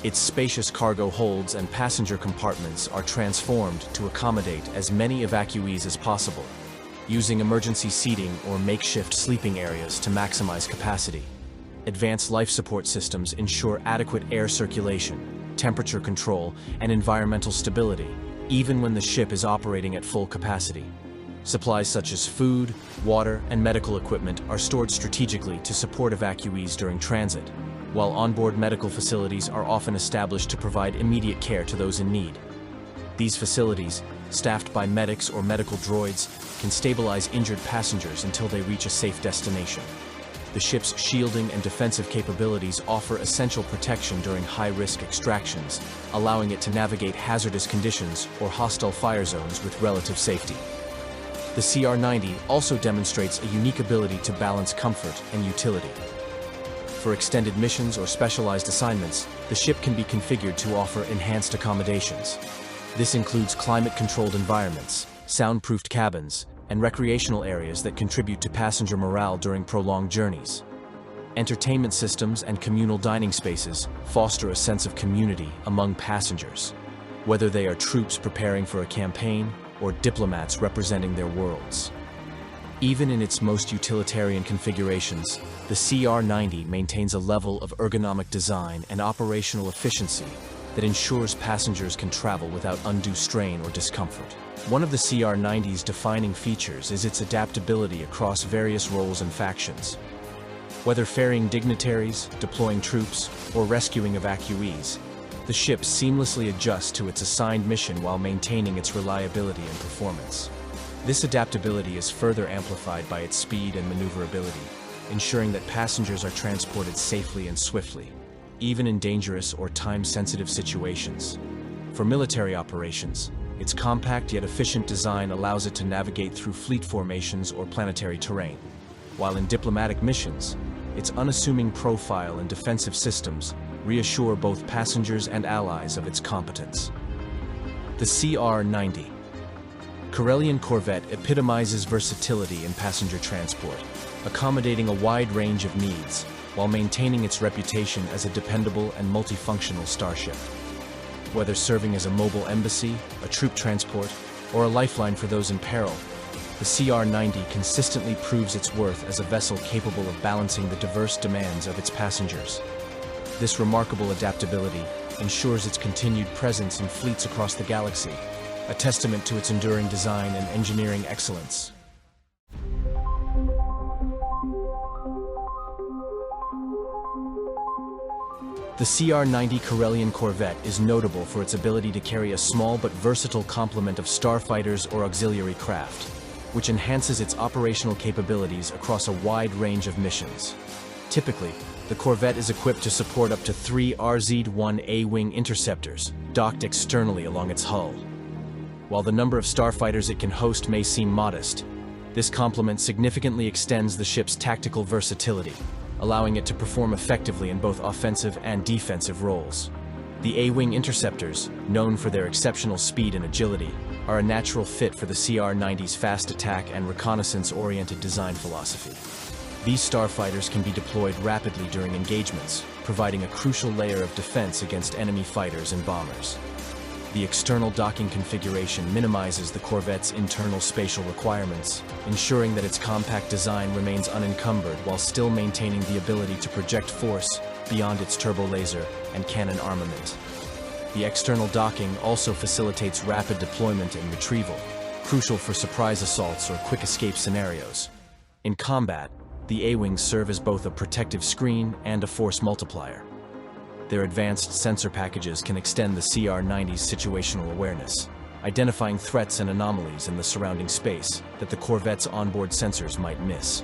Its spacious cargo holds and passenger compartments are transformed to accommodate as many evacuees as possible, using emergency seating or makeshift sleeping areas to maximize capacity. Advanced life support systems ensure adequate air circulation, temperature control, and environmental stability, even when the ship is operating at full capacity. Supplies such as food, water, and medical equipment are stored strategically to support evacuees during transit, while onboard medical facilities are often established to provide immediate care to those in need. These facilities, staffed by medics or medical droids, can stabilize injured passengers until they reach a safe destination. The ship's shielding and defensive capabilities offer essential protection during high-risk extractions, allowing it to navigate hazardous conditions or hostile fire zones with relative safety. The CR-90 also demonstrates a unique ability to balance comfort and utility. For extended missions or specialized assignments, the ship can be configured to offer enhanced accommodations. This includes climate-controlled environments, soundproofed cabins, and recreational areas that contribute to passenger morale during prolonged journeys. Entertainment systems and communal dining spaces foster a sense of community among passengers, whether they are troops preparing for a campaign or diplomats representing their worlds. Even in its most utilitarian configurations, the CR-90 maintains a level of ergonomic design and operational efficiency that ensures passengers can travel without undue strain or discomfort. One of the CR-90's defining features is its adaptability across various roles and factions. Whether ferrying dignitaries, deploying troops, or rescuing evacuees, the ship seamlessly adjusts to its assigned mission while maintaining its reliability and performance. This adaptability is further amplified by its speed and maneuverability, ensuring that passengers are transported safely and swiftly, even in dangerous or time-sensitive situations. For military operations, its compact yet efficient design allows it to navigate through fleet formations or planetary terrain, while in diplomatic missions, its unassuming profile and defensive systems reassure both passengers and allies of its competence. The CR-90 Corellian Corvette epitomizes versatility in passenger transport, accommodating a wide range of needs while maintaining its reputation as a dependable and multifunctional starship. Whether serving as a mobile embassy, a troop transport, or a lifeline for those in peril, the CR-90 consistently proves its worth as a vessel capable of balancing the diverse demands of its passengers. This remarkable adaptability ensures its continued presence in fleets across the galaxy, a testament to its enduring design and engineering excellence. The CR-90 Corellian Corvette is notable for its ability to carry a small but versatile complement of starfighters or auxiliary craft, which enhances its operational capabilities across a wide range of missions. Typically, the Corvette is equipped to support up to 3 RZ-1 A-wing interceptors, docked externally along its hull. While the number of starfighters it can host may seem modest, this complement significantly extends the ship's tactical versatility, allowing it to perform effectively in both offensive and defensive roles. The A-wing interceptors, known for their exceptional speed and agility, are a natural fit for the CR-90's fast attack and reconnaissance-oriented design philosophy. These starfighters can be deployed rapidly during engagements, providing a crucial layer of defense against enemy fighters and bombers. The external docking configuration minimizes the Corvette's internal spatial requirements, ensuring that its compact design remains unencumbered while still maintaining the ability to project force beyond its turbo laser and cannon armament. The external docking also facilitates rapid deployment and retrieval, crucial for surprise assaults or quick escape scenarios. In combat, the A-wings serve as both a protective screen and a force multiplier. Their advanced sensor packages can extend the CR-90's situational awareness, identifying threats and anomalies in the surrounding space that the Corvette's onboard sensors might miss.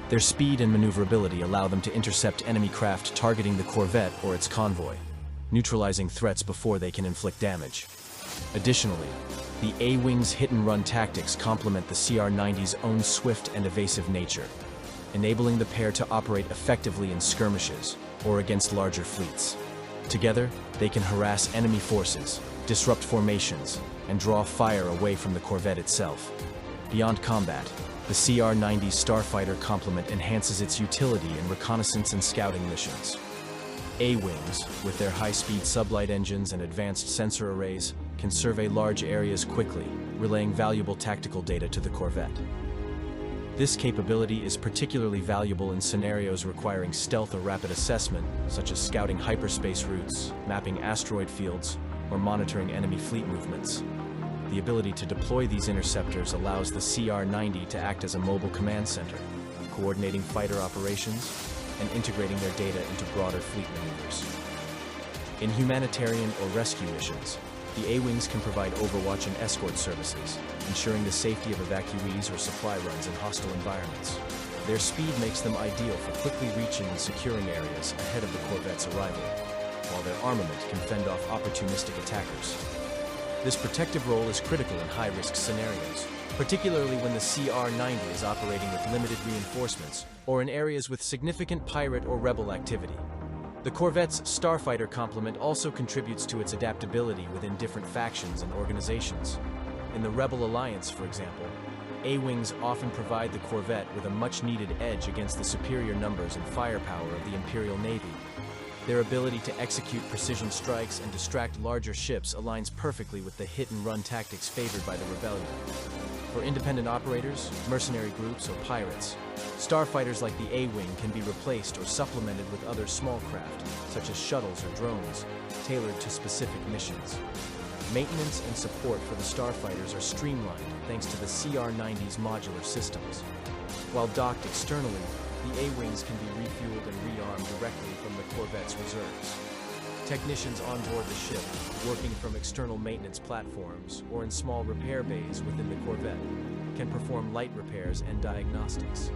Their speed and maneuverability allow them to intercept enemy craft targeting the Corvette or its convoy, neutralizing threats before they can inflict damage. Additionally, the A-Wing's hit-and-run tactics complement the CR-90's own swift and evasive nature, enabling the pair to operate effectively in skirmishes or against larger fleets. Together, they can harass enemy forces, disrupt formations, and draw fire away from the Corvette itself. Beyond combat, the CR-90's starfighter complement enhances its utility in reconnaissance and scouting missions. A-Wings, with their high-speed sublight engines and advanced sensor arrays, can survey large areas quickly, relaying valuable tactical data to the Corvette. This capability is particularly valuable in scenarios requiring stealth or rapid assessment, such as scouting hyperspace routes, mapping asteroid fields, or monitoring enemy fleet movements. The ability to deploy these interceptors allows the CR-90 to act as a mobile command center, coordinating fighter operations and integrating their data into broader fleet maneuvers. In humanitarian or rescue missions, the A-Wings can provide overwatch and escort services, ensuring the safety of evacuees or supply runs in hostile environments. Their speed makes them ideal for quickly reaching and securing areas ahead of the Corvette's arrival, while their armament can fend off opportunistic attackers. This protective role is critical in high-risk scenarios, particularly when the CR-90 is operating with limited reinforcements or in areas with significant pirate or rebel activity. The Corvette's starfighter complement also contributes to its adaptability within different factions and organizations. In the Rebel Alliance, for example, A-Wings often provide the Corvette with a much-needed edge against the superior numbers and firepower of the Imperial Navy. Their ability to execute precision strikes and distract larger ships aligns perfectly with the hit-and-run tactics favored by the Rebellion. For independent operators, mercenary groups, or pirates, starfighters like the A-Wing can be replaced or supplemented with other small craft, such as shuttles or drones, tailored to specific missions. Maintenance and support for the starfighters are streamlined thanks to the CR-90's modular systems. While docked externally, the A-Wings can be refueled and rearmed directly from the Corvette's reserves. Technicians on board the ship, working from external maintenance platforms or in small repair bays within the Corvette, can perform light repairs and diagnostics.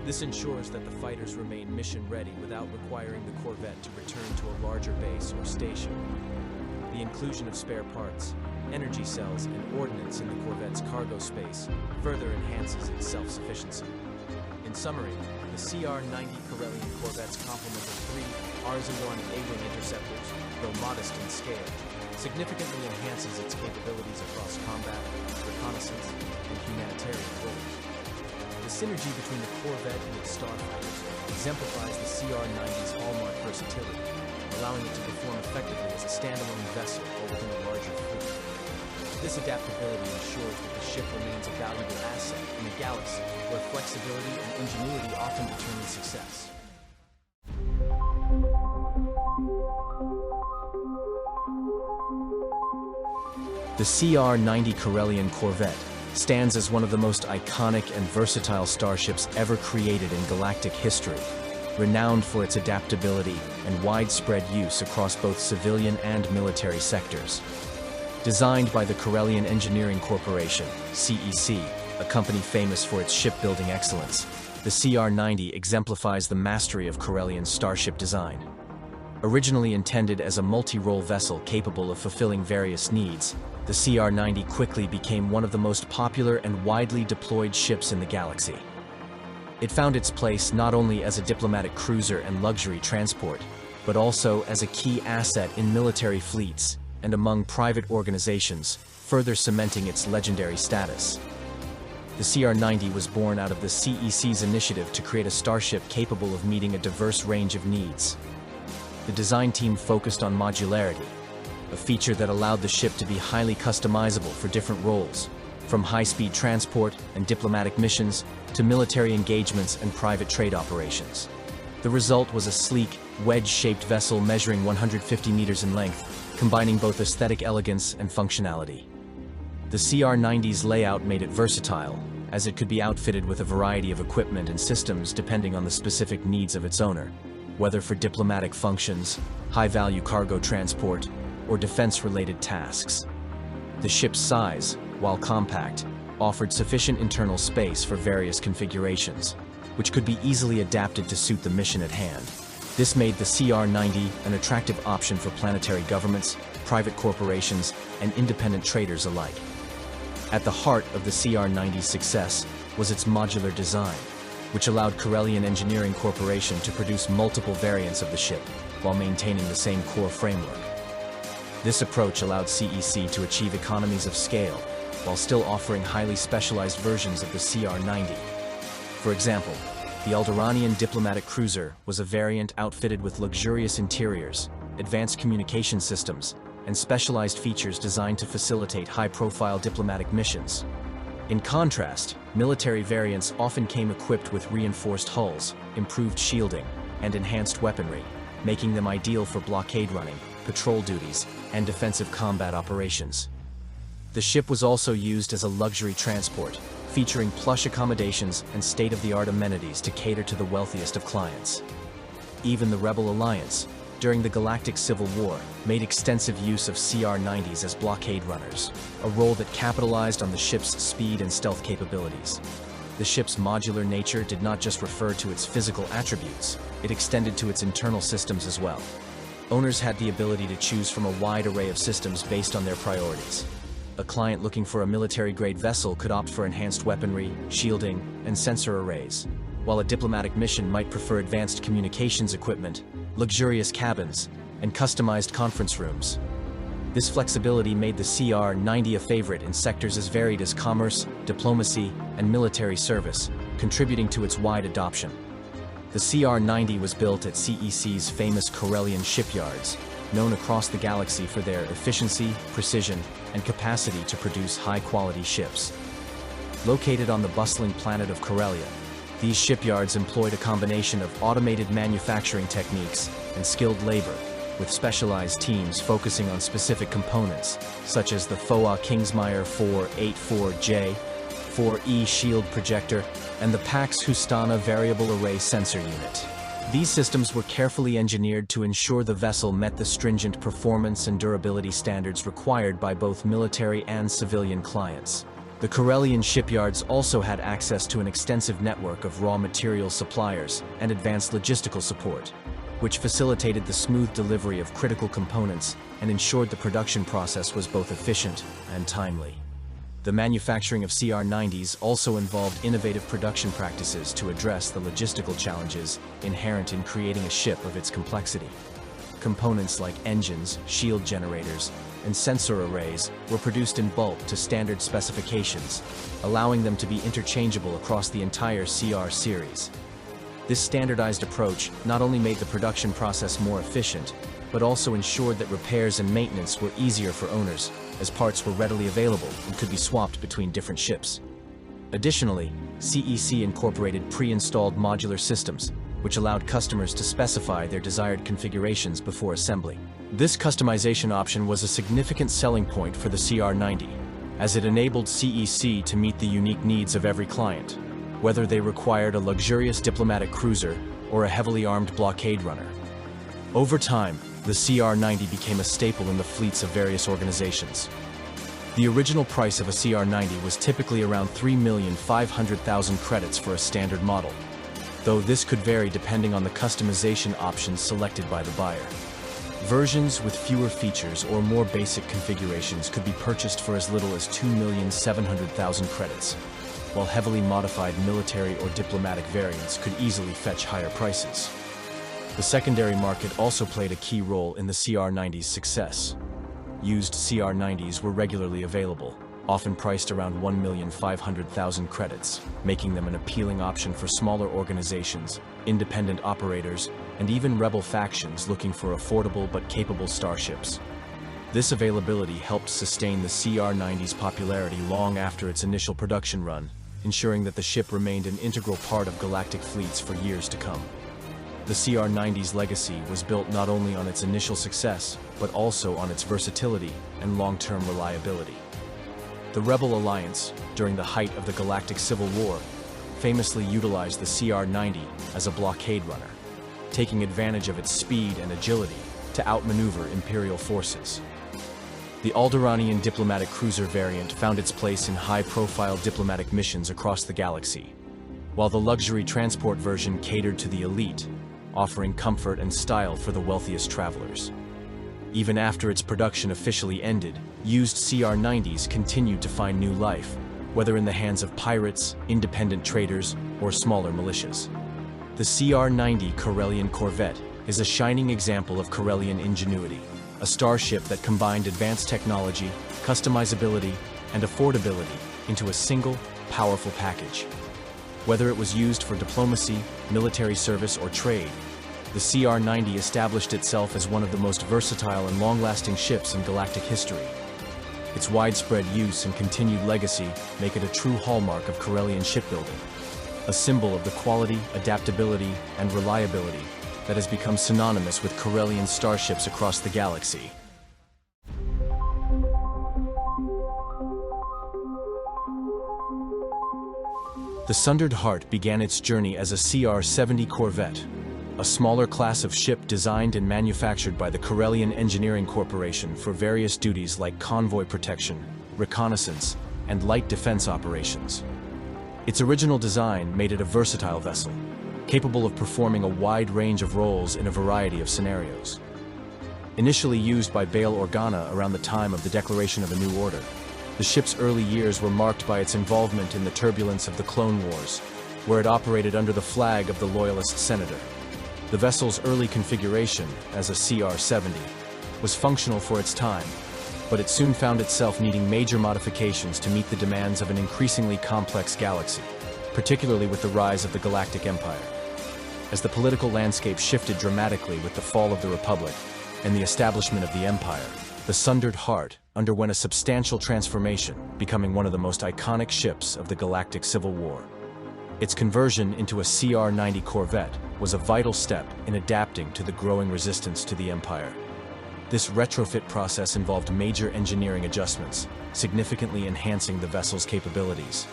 This ensures that the fighters remain mission-ready without requiring the Corvette to return to a larger base or station. The inclusion of spare parts, energy cells, and ordnance in the Corvette's cargo space further enhances its self-sufficiency. In summary, the CR-90 Corellian Corvette's complement of 3 Rs-1 A-Wing interceptors, though modest in scale, significantly enhances its capabilities across combat, reconnaissance, and humanitarian roles. The synergy between the Corvette and its starfighters exemplifies the CR-90's hallmark versatility, allowing it to perform effectively as a standalone vessel or within a larger fleet. This adaptability ensures that the ship remains a valuable asset in a galaxy where flexibility and ingenuity often determine success. The CR-90 Corellian Corvette stands as one of the most iconic and versatile starships ever created in galactic history, renowned for its adaptability and widespread use across both civilian and military sectors. Designed by the Corellian Engineering Corporation, CEC, a company famous for its shipbuilding excellence, the CR-90 exemplifies the mastery of Corellian starship design. Originally intended as a multi-role vessel capable of fulfilling various needs, the CR-90 quickly became one of the most popular and widely deployed ships in the galaxy. It found its place not only as a diplomatic cruiser and luxury transport, but also as a key asset in military fleets and among private organizations, further cementing its legendary status. The CR-90 was born out of the CEC's initiative to create a starship capable of meeting a diverse range of needs. The design team focused on modularity, a feature that allowed the ship to be highly customizable for different roles, from high-speed transport and diplomatic missions to military engagements and private trade operations. The result was a sleek, wedge-shaped vessel measuring 150 meters in length, combining both aesthetic elegance and functionality. The CR-90's layout made it versatile, as it could be outfitted with a variety of equipment and systems depending on the specific needs of its owner. whether for diplomatic functions, high-value cargo transport, or defense-related tasks. The ship's size, while compact, offered sufficient internal space for various configurations, which could be easily adapted to suit the mission at hand. This made the CR-90 an attractive option for planetary governments, private corporations, and independent traders alike. At the heart of the CR-90's success was its modular design, which allowed Corellian Engineering Corporation to produce multiple variants of the ship while maintaining the same core framework. This approach allowed CEC to achieve economies of scale while still offering highly specialized versions of the CR-90. For example, the Alderanian diplomatic cruiser was a variant outfitted with luxurious interiors, advanced communication systems, and specialized features designed to facilitate high-profile diplomatic missions. In contrast, military variants often came equipped with reinforced hulls, improved shielding, and enhanced weaponry, making them ideal for blockade running, patrol duties, and defensive combat operations. The ship was also used as a luxury transport, featuring plush accommodations and state-of-the-art amenities to cater to the wealthiest of clients. Even the Rebel Alliance, during the Galactic Civil War, made extensive use of CR-90s as blockade runners, a role that capitalized on the ship's speed and stealth capabilities. The ship's modular nature did not just refer to its physical attributes, it extended to its internal systems as well. Owners had the ability to choose from a wide array of systems based on their priorities. A client looking for a military-grade vessel could opt for enhanced weaponry, shielding, and sensor arrays, while a diplomatic mission might prefer advanced communications equipment, luxurious cabins, and customized conference rooms. This flexibility made the CR-90 a favorite in sectors as varied as commerce, diplomacy, and military service, contributing to its wide adoption. The CR-90 was built at CEC's famous Corellian shipyards, known across the galaxy for their efficiency, precision, and capacity to produce high-quality ships. Located on the bustling planet of Corellia, these shipyards employed a combination of automated manufacturing techniques and skilled labor, with specialized teams focusing on specific components, such as the FOA Kingsmire 484J, 4E shield projector, and the Pax Justana variable array sensor unit. These systems were carefully engineered to ensure the vessel met the stringent performance and durability standards required by both military and civilian clients. The Corellian shipyards also had access to an extensive network of raw material suppliers and advanced logistical support, which facilitated the smooth delivery of critical components and ensured the production process was both efficient and timely. The manufacturing of CR-90s also involved innovative production practices to address the logistical challenges inherent in creating a ship of its complexity. Components like engines, shield generators, and sensor arrays were produced in bulk to standard specifications, allowing them to be interchangeable across the entire CR series. This standardized approach not only made the production process more efficient, but also ensured that repairs and maintenance were easier for owners, as parts were readily available and could be swapped between different ships. Additionally, CEC incorporated pre-installed modular systems, which allowed customers to specify their desired configurations before assembly. This customization option was a significant selling point for the CR-90, as it enabled CEC to meet the unique needs of every client, whether they required a luxurious diplomatic cruiser or a heavily armed blockade runner. Over time, the CR-90 became a staple in the fleets of various organizations. The original price of a CR-90 was typically around 3,500,000 credits for a standard model, though this could vary depending on the customization options selected by the buyer. Versions with fewer features or more basic configurations could be purchased for as little as 2,700,000 credits, while heavily modified military or diplomatic variants could easily fetch higher prices. The secondary market also played a key role in the CR-90's success. Used CR-90s were regularly available, often priced around 1,500,000 credits, making them an appealing option for smaller organizations, independent operators, and even rebel factions looking for affordable but capable starships. This availability helped sustain the CR-90's popularity long after its initial production run, ensuring that the ship remained an integral part of galactic fleets for years to come. The CR-90's legacy was built not only on its initial success, but also on its versatility and long-term reliability. The Rebel Alliance, during the height of the Galactic Civil War, famously utilized the CR-90 as a blockade runner. taking advantage of its speed and agility to outmaneuver Imperial forces. The Alderaanian diplomatic cruiser variant found its place in high-profile diplomatic missions across the galaxy, while the luxury transport version catered to the elite, offering comfort and style for the wealthiest travelers. Even after its production officially ended, used CR-90s continued to find new life, whether in the hands of pirates, independent traders, or smaller militias. The CR-90 Corellian Corvette is a shining example of Corellian ingenuity, a starship that combined advanced technology, customizability, and affordability into a single, powerful package. Whether it was used for diplomacy, military service, or trade, the CR-90 established itself as one of the most versatile and long-lasting ships in galactic history. Its widespread use and continued legacy make it a true hallmark of Corellian shipbuilding, a symbol of the quality, adaptability, and reliability that has become synonymous with Corellian starships across the galaxy. The Sundered Heart began its journey as a CR-90 Corvette, a smaller class of ship designed and manufactured by the Corellian Engineering Corporation for various duties like convoy protection, reconnaissance, and light defense operations. Its original design made it a versatile vessel, capable of performing a wide range of roles in a variety of scenarios. Initially used by Bail Organa around the time of the declaration of a new order, the ship's early years were marked by its involvement in the turbulence of the Clone Wars, where it operated under the flag of the Loyalist Senator. The vessel's early configuration, as a CR-90, was functional for its time, but it soon found itself needing major modifications to meet the demands of an increasingly complex galaxy, particularly with the rise of the Galactic Empire. As the political landscape shifted dramatically with the fall of the Republic and the establishment of the Empire, the Sundered Heart underwent a substantial transformation, becoming one of the most iconic ships of the Galactic Civil War. Its conversion into a CR-90 Corvette was a vital step in adapting to the growing resistance to the Empire. This retrofit process involved major engineering adjustments, significantly enhancing the vessel's capabilities.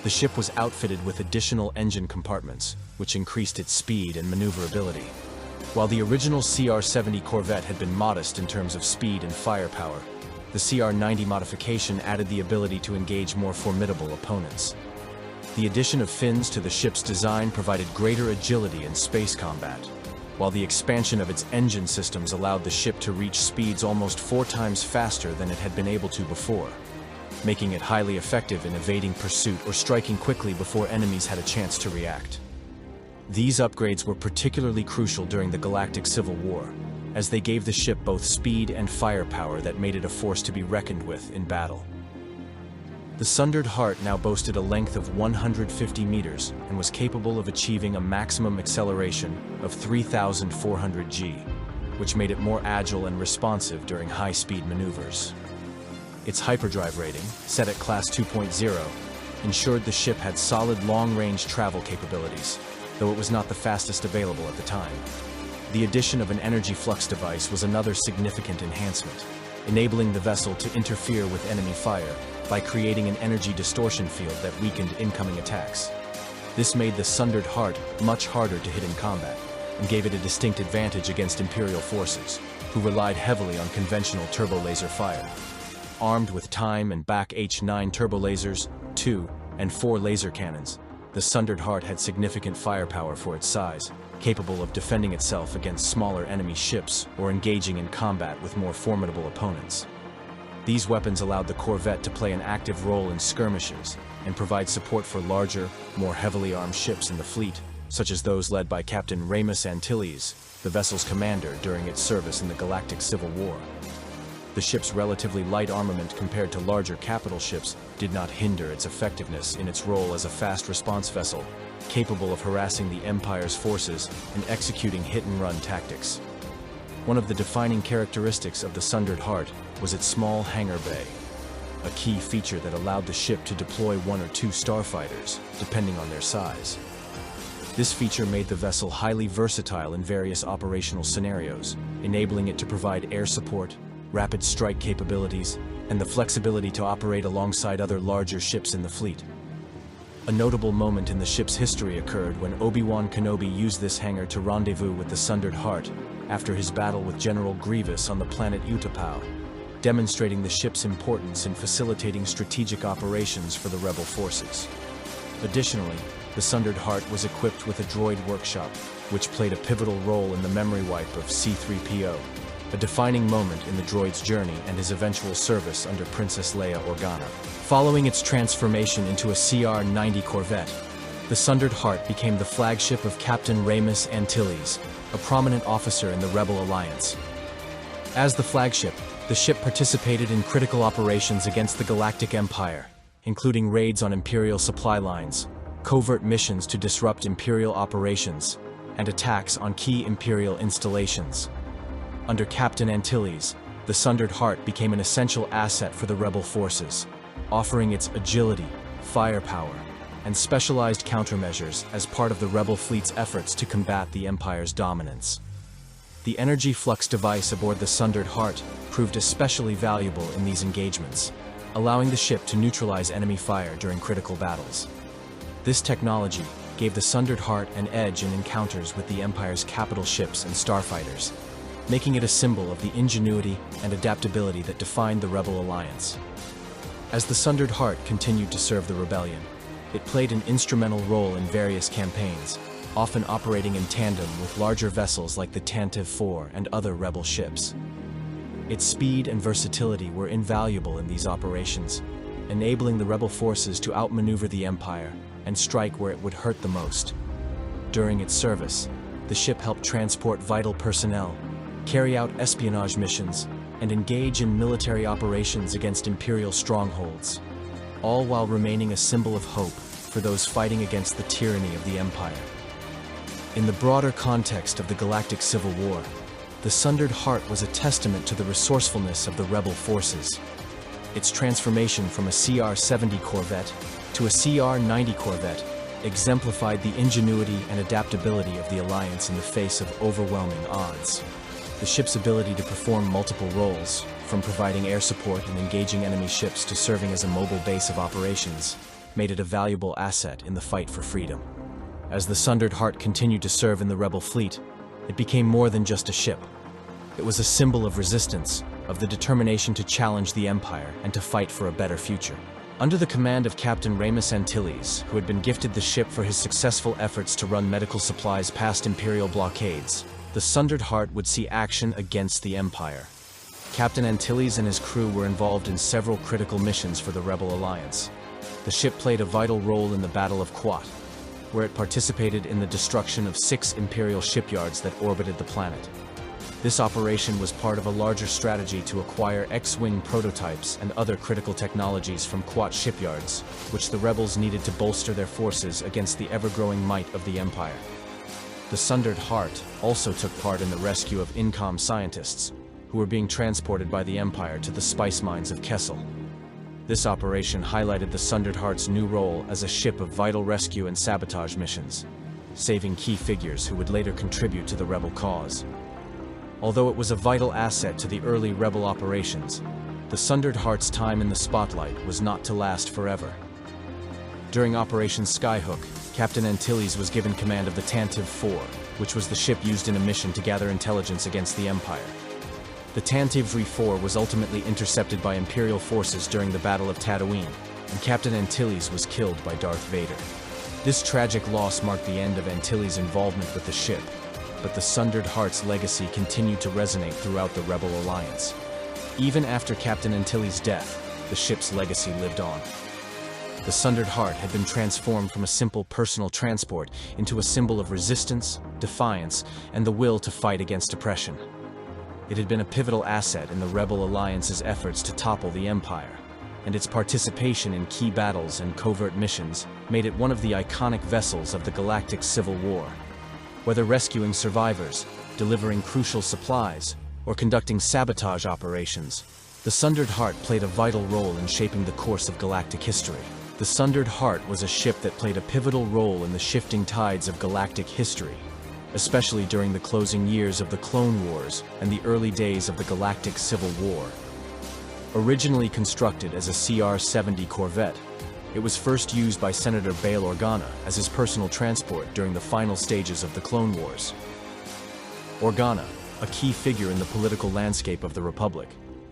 The ship was outfitted with additional engine compartments, which increased its speed and maneuverability. While the original CR-90 Corvette had been modest in terms of speed and firepower, the CR-90 modification added the ability to engage more formidable opponents. The addition of fins to the ship's design provided greater agility in space combat, while the expansion of its engine systems allowed the ship to reach speeds almost 4 times faster than it had been able to before, making it highly effective in evading pursuit or striking quickly before enemies had a chance to react. These upgrades were particularly crucial during the Galactic Civil War, as they gave the ship both speed and firepower that made it a force to be reckoned with in battle. The Sundered Heart now boasted a length of 150 meters and was capable of achieving a maximum acceleration of 3,400 g, which made it more agile and responsive during high-speed maneuvers. Its hyperdrive rating, set at Class 2.0, ensured the ship had solid long-range travel capabilities, though it was not the fastest available at the time. The addition of an energy flux device was another significant enhancement, enabling the vessel to interfere with enemy fire by creating an energy distortion field that weakened incoming attacks. This made the Sundered Heart much harder to hit in combat, and gave it a distinct advantage against Imperial forces, who relied heavily on conventional turbo-laser fire. Armed with Time and Back H9 turbo-lasers, 2 and 4 laser cannons, the Sundered Heart had significant firepower for its size, capable of defending itself against smaller enemy ships or engaging in combat with more formidable opponents. These weapons allowed the Corvette to play an active role in skirmishes and provide support for larger, more heavily armed ships in the fleet, such as those led by Captain Remus Antilles, the vessel's commander during its service in the Galactic Civil War. The ship's relatively light armament compared to larger capital ships did not hinder its effectiveness in its role as a fast response vessel, capable of harassing the Empire's forces and executing hit-and-run tactics. One of the defining characteristics of the Sundered Heart was its small hangar bay, a key feature that allowed the ship to deploy 1 or 2 starfighters, depending on their size. This feature made the vessel highly versatile in various operational scenarios, enabling it to provide air support, rapid strike capabilities, and the flexibility to operate alongside other larger ships in the fleet. A notable moment in the ship's history occurred when Obi-Wan Kenobi used this hangar to rendezvous with the Sundered Heart after his battle with General Grievous on the planet Utapau, demonstrating the ship's importance in facilitating strategic operations for the rebel forces. Additionally, the Sundered Heart was equipped with a droid workshop, which played a pivotal role in the memory wipe of C-3PO, a defining moment in the droid's journey and his eventual service under Princess Leia Organa. Following its transformation into a CR-90 Corvette, the Sundered Heart became the flagship of Captain Remus Antilles, a prominent officer in the Rebel Alliance. As the flagship, the ship participated in critical operations against the Galactic Empire, including raids on Imperial supply lines, covert missions to disrupt Imperial operations, and attacks on key Imperial installations. Under Captain Antilles, the Sundered Heart became an essential asset for the rebel forces, offering its agility, firepower, and specialized countermeasures as part of the rebel fleet's efforts to combat the Empire's dominance. The energy flux device aboard the Sundered Heart proved especially valuable in these engagements, allowing the ship to neutralize enemy fire during critical battles. This technology gave the Sundered Heart an edge in encounters with the Empire's capital ships and starfighters, making it a symbol of the ingenuity and adaptability that defined the Rebel Alliance. As the Sundered Heart continued to serve the rebellion, it played an instrumental role in various campaigns, often operating in tandem with larger vessels like the Tantive IV and other rebel ships. Its speed and versatility were invaluable in these operations, enabling the rebel forces to outmaneuver the Empire and strike where it would hurt the most. During its service, the ship helped transport vital personnel, carry out espionage missions, and engage in military operations against Imperial strongholds, all while remaining a symbol of hope for those fighting against the tyranny of the Empire. In the broader context of the Galactic Civil War, the Sundered Heart was a testament to the resourcefulness of the rebel forces. Its transformation from a CR-70 Corvette to a CR-90 Corvette exemplified the ingenuity and adaptability of the Alliance in the face of overwhelming odds. The ship's ability to perform multiple roles, from providing air support and engaging enemy ships to serving as a mobile base of operations, made it a valuable asset in the fight for freedom. As the Sundered Heart continued to serve in the rebel fleet, it became more than just a ship. It was a symbol of resistance, of the determination to challenge the Empire and to fight for a better future. Under the command of Captain Remus Antilles, who had been gifted the ship for his successful efforts to run medical supplies past Imperial blockades, the Sundered Heart would see action against the Empire. Captain Antilles and his crew were involved in several critical missions for the Rebel Alliance. The ship played a vital role in the Battle of Quat, where it participated in the destruction of 6 Imperial shipyards that orbited the planet. This operation was part of a larger strategy to acquire X-Wing prototypes and other critical technologies from Quat shipyards, which the rebels needed to bolster their forces against the ever-growing might of the Empire. The Sundered Heart also took part in the rescue of INCOM scientists, who were being transported by the Empire to the spice mines of Kessel. This operation highlighted the Sundered Heart's new role as a ship of vital rescue and sabotage missions, saving key figures who would later contribute to the rebel cause. Although it was a vital asset to the early rebel operations, the Sundered Heart's time in the spotlight was not to last forever. During Operation Skyhook, Captain Antilles was given command of the Tantive IV, which was the ship used in a mission to gather intelligence against the Empire. The Tantive IV was ultimately intercepted by Imperial forces during the Battle of Tatooine, and Captain Antilles was killed by Darth Vader. This tragic loss marked the end of Antilles' involvement with the ship, but the Sundered Heart's legacy continued to resonate throughout the Rebel Alliance. Even after Captain Antilles' death, the ship's legacy lived on. The Sundered Heart had been transformed from a simple personal transport into a symbol of resistance, defiance, and the will to fight against oppression. It had been a pivotal asset in the Rebel Alliance's efforts to topple the Empire, and its participation in key battles and covert missions made it one of the iconic vessels of the Galactic Civil War. Whether rescuing survivors, delivering crucial supplies, or conducting sabotage operations, the Sundered Heart played a vital role in shaping the course of galactic history. The Sundered Heart was a ship that played a pivotal role in the shifting tides of galactic history, especially during the closing years of the Clone Wars and the early days of the Galactic Civil War. Originally constructed as a CR-70 Corvette, It was first used by Senator Bail Organa as his personal transport during the final stages of the Clone Wars. Organa, a key figure in the political landscape of the Republic,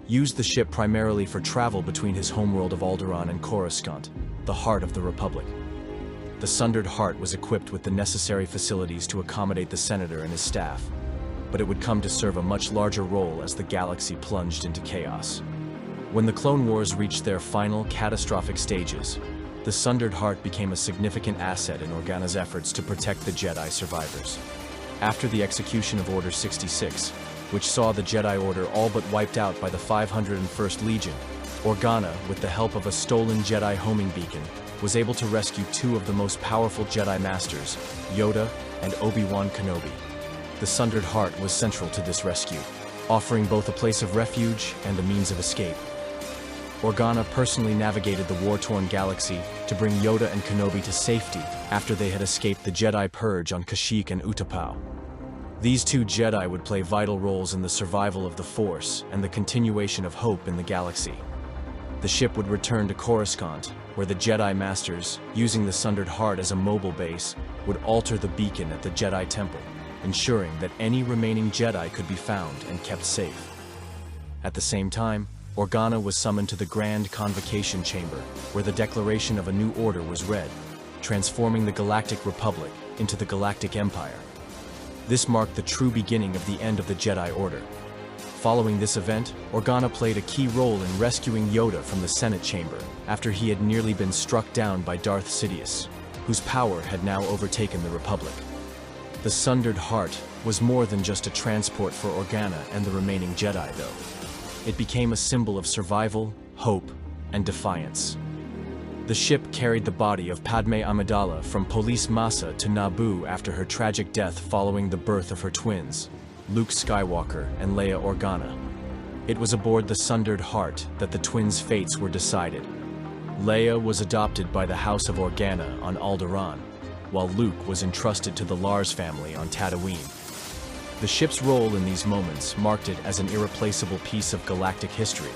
used the ship primarily for travel between his homeworld of Alderaan and Coruscant, the heart of the Republic. The Sundered Heart was equipped with the necessary facilities to accommodate the Senator and his staff, but it would come to serve a much larger role as the galaxy plunged into chaos. When the Clone Wars reached their final catastrophic stages, the Sundered Heart became a significant asset in Organa's efforts to protect the Jedi survivors. After the execution of Order 66, which saw the Jedi Order all but wiped out by the 501st Legion, Organa, with the help of a stolen Jedi homing beacon, was able to rescue two of the most powerful Jedi Masters, Yoda and Obi-Wan Kenobi. The Sundered Heart was central to this rescue, offering both a place of refuge and a means of escape. Organa personally navigated the war-torn galaxy to bring Yoda and Kenobi to safety after they had escaped the Jedi Purge on Kashyyyk and Utapau. These two Jedi would play vital roles in the survival of the Force and the continuation of hope in the galaxy. The ship would return to Coruscant, where the Jedi Masters, using the Sundered Heart as a mobile base, would alter the beacon at the Jedi Temple, ensuring that any remaining Jedi could be found and kept safe. At the same time, Organa was summoned to the Grand Convocation Chamber, where the declaration of a new order was read, transforming the Galactic Republic into the Galactic Empire. This marked the true beginning of the end of the Jedi Order. Following this event, Organa played a key role in rescuing Yoda from the Senate chamber after he had nearly been struck down by Darth Sidious, whose power had now overtaken the Republic. The Sundered Heart was more than just a transport for Organa and the remaining Jedi, though. It became a symbol of survival, hope, and defiance. The ship carried the body of Padme Amidala from Polis Massa to Naboo after her tragic death following the birth of her twins, Luke Skywalker and Leia Organa. It was aboard the Sundered Heart that the twins' fates were decided. Leia was adopted by the House of Organa on Alderaan, while Luke was entrusted to the Lars family on Tatooine. The ship's role in these moments marked it as an irreplaceable piece of galactic history,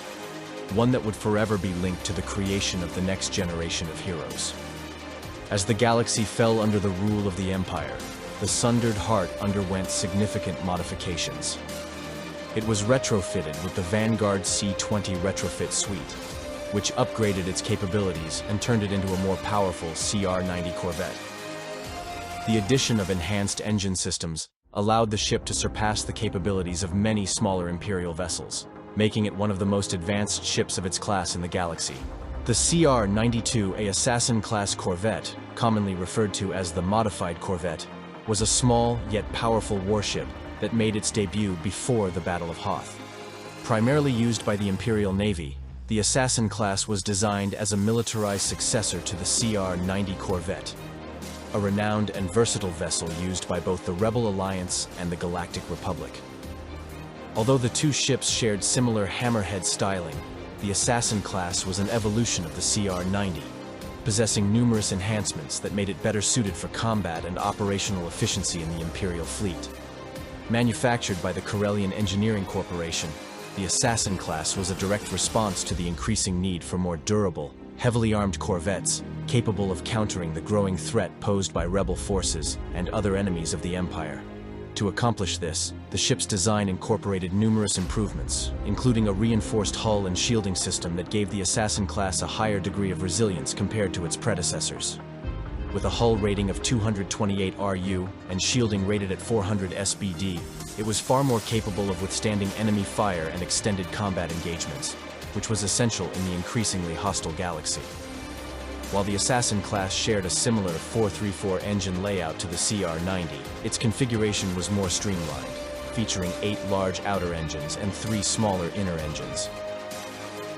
one that would forever be linked to the creation of the next generation of heroes. As the galaxy fell under the rule of the Empire, the Sundered Heart underwent significant modifications. It was retrofitted with the Vanguard C-20 retrofit suite, which upgraded its capabilities and turned it into a more powerful CR-90 Corvette. The addition of enhanced engine systems allowed the ship to surpass the capabilities of many smaller Imperial vessels, making it one of the most advanced ships of its class in the galaxy. The CR-92, a Assassin-class Corvette, commonly referred to as the Modified Corvette, was a small yet powerful warship that made its debut before the Battle of Hoth. Primarily used by the Imperial Navy, the Assassin class was designed as a militarized successor to the CR-90 Corvette, a renowned and versatile vessel used by both the Rebel Alliance and the Galactic Republic. Although the two ships shared similar hammerhead styling, the Assassin class was an evolution of the CR-90, possessing numerous enhancements that made it better suited for combat and operational efficiency in the Imperial fleet. Manufactured by the Corellian Engineering Corporation, the Assassin class was a direct response to the increasing need for more durable, heavily armed corvettes capable of countering the growing threat posed by rebel forces and other enemies of the Empire. To accomplish this, the ship's design incorporated numerous improvements, including a reinforced hull and shielding system that gave the Assassin class a higher degree of resilience compared to its predecessors. With a hull rating of 228 RU and shielding rated at 400 SBD, it was far more capable of withstanding enemy fire and extended combat engagements, which was essential in the increasingly hostile galaxy. While the Assassin class shared a similar 434 engine layout to the CR-90, its configuration was more streamlined, featuring 8 large outer engines and 3 smaller inner engines.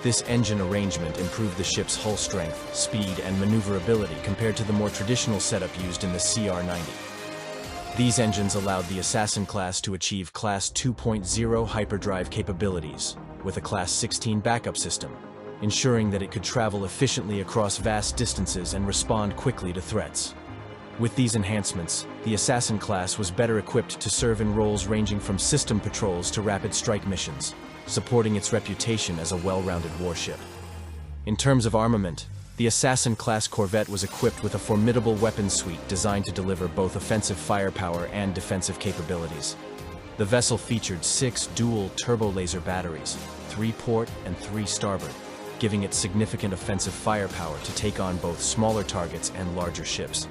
This engine arrangement improved the ship's hull strength, speed, and maneuverability compared to the more traditional setup used in the CR-90. These engines allowed the Assassin class to achieve Class 2.0 hyperdrive capabilities, with a Class 16 backup system, ensuring that it could travel efficiently across vast distances and respond quickly to threats. With these enhancements, the Assassin class was better equipped to serve in roles ranging from system patrols to rapid strike missions, supporting its reputation as a well-rounded warship. In terms of armament, The Assassin-class Corvette was equipped with a formidable weapons suite designed to deliver both offensive firepower and defensive capabilities. The vessel featured 6 dual turbo-laser batteries, 3 port and 3 starboard, giving it significant offensive firepower to take on both smaller targets and larger ships.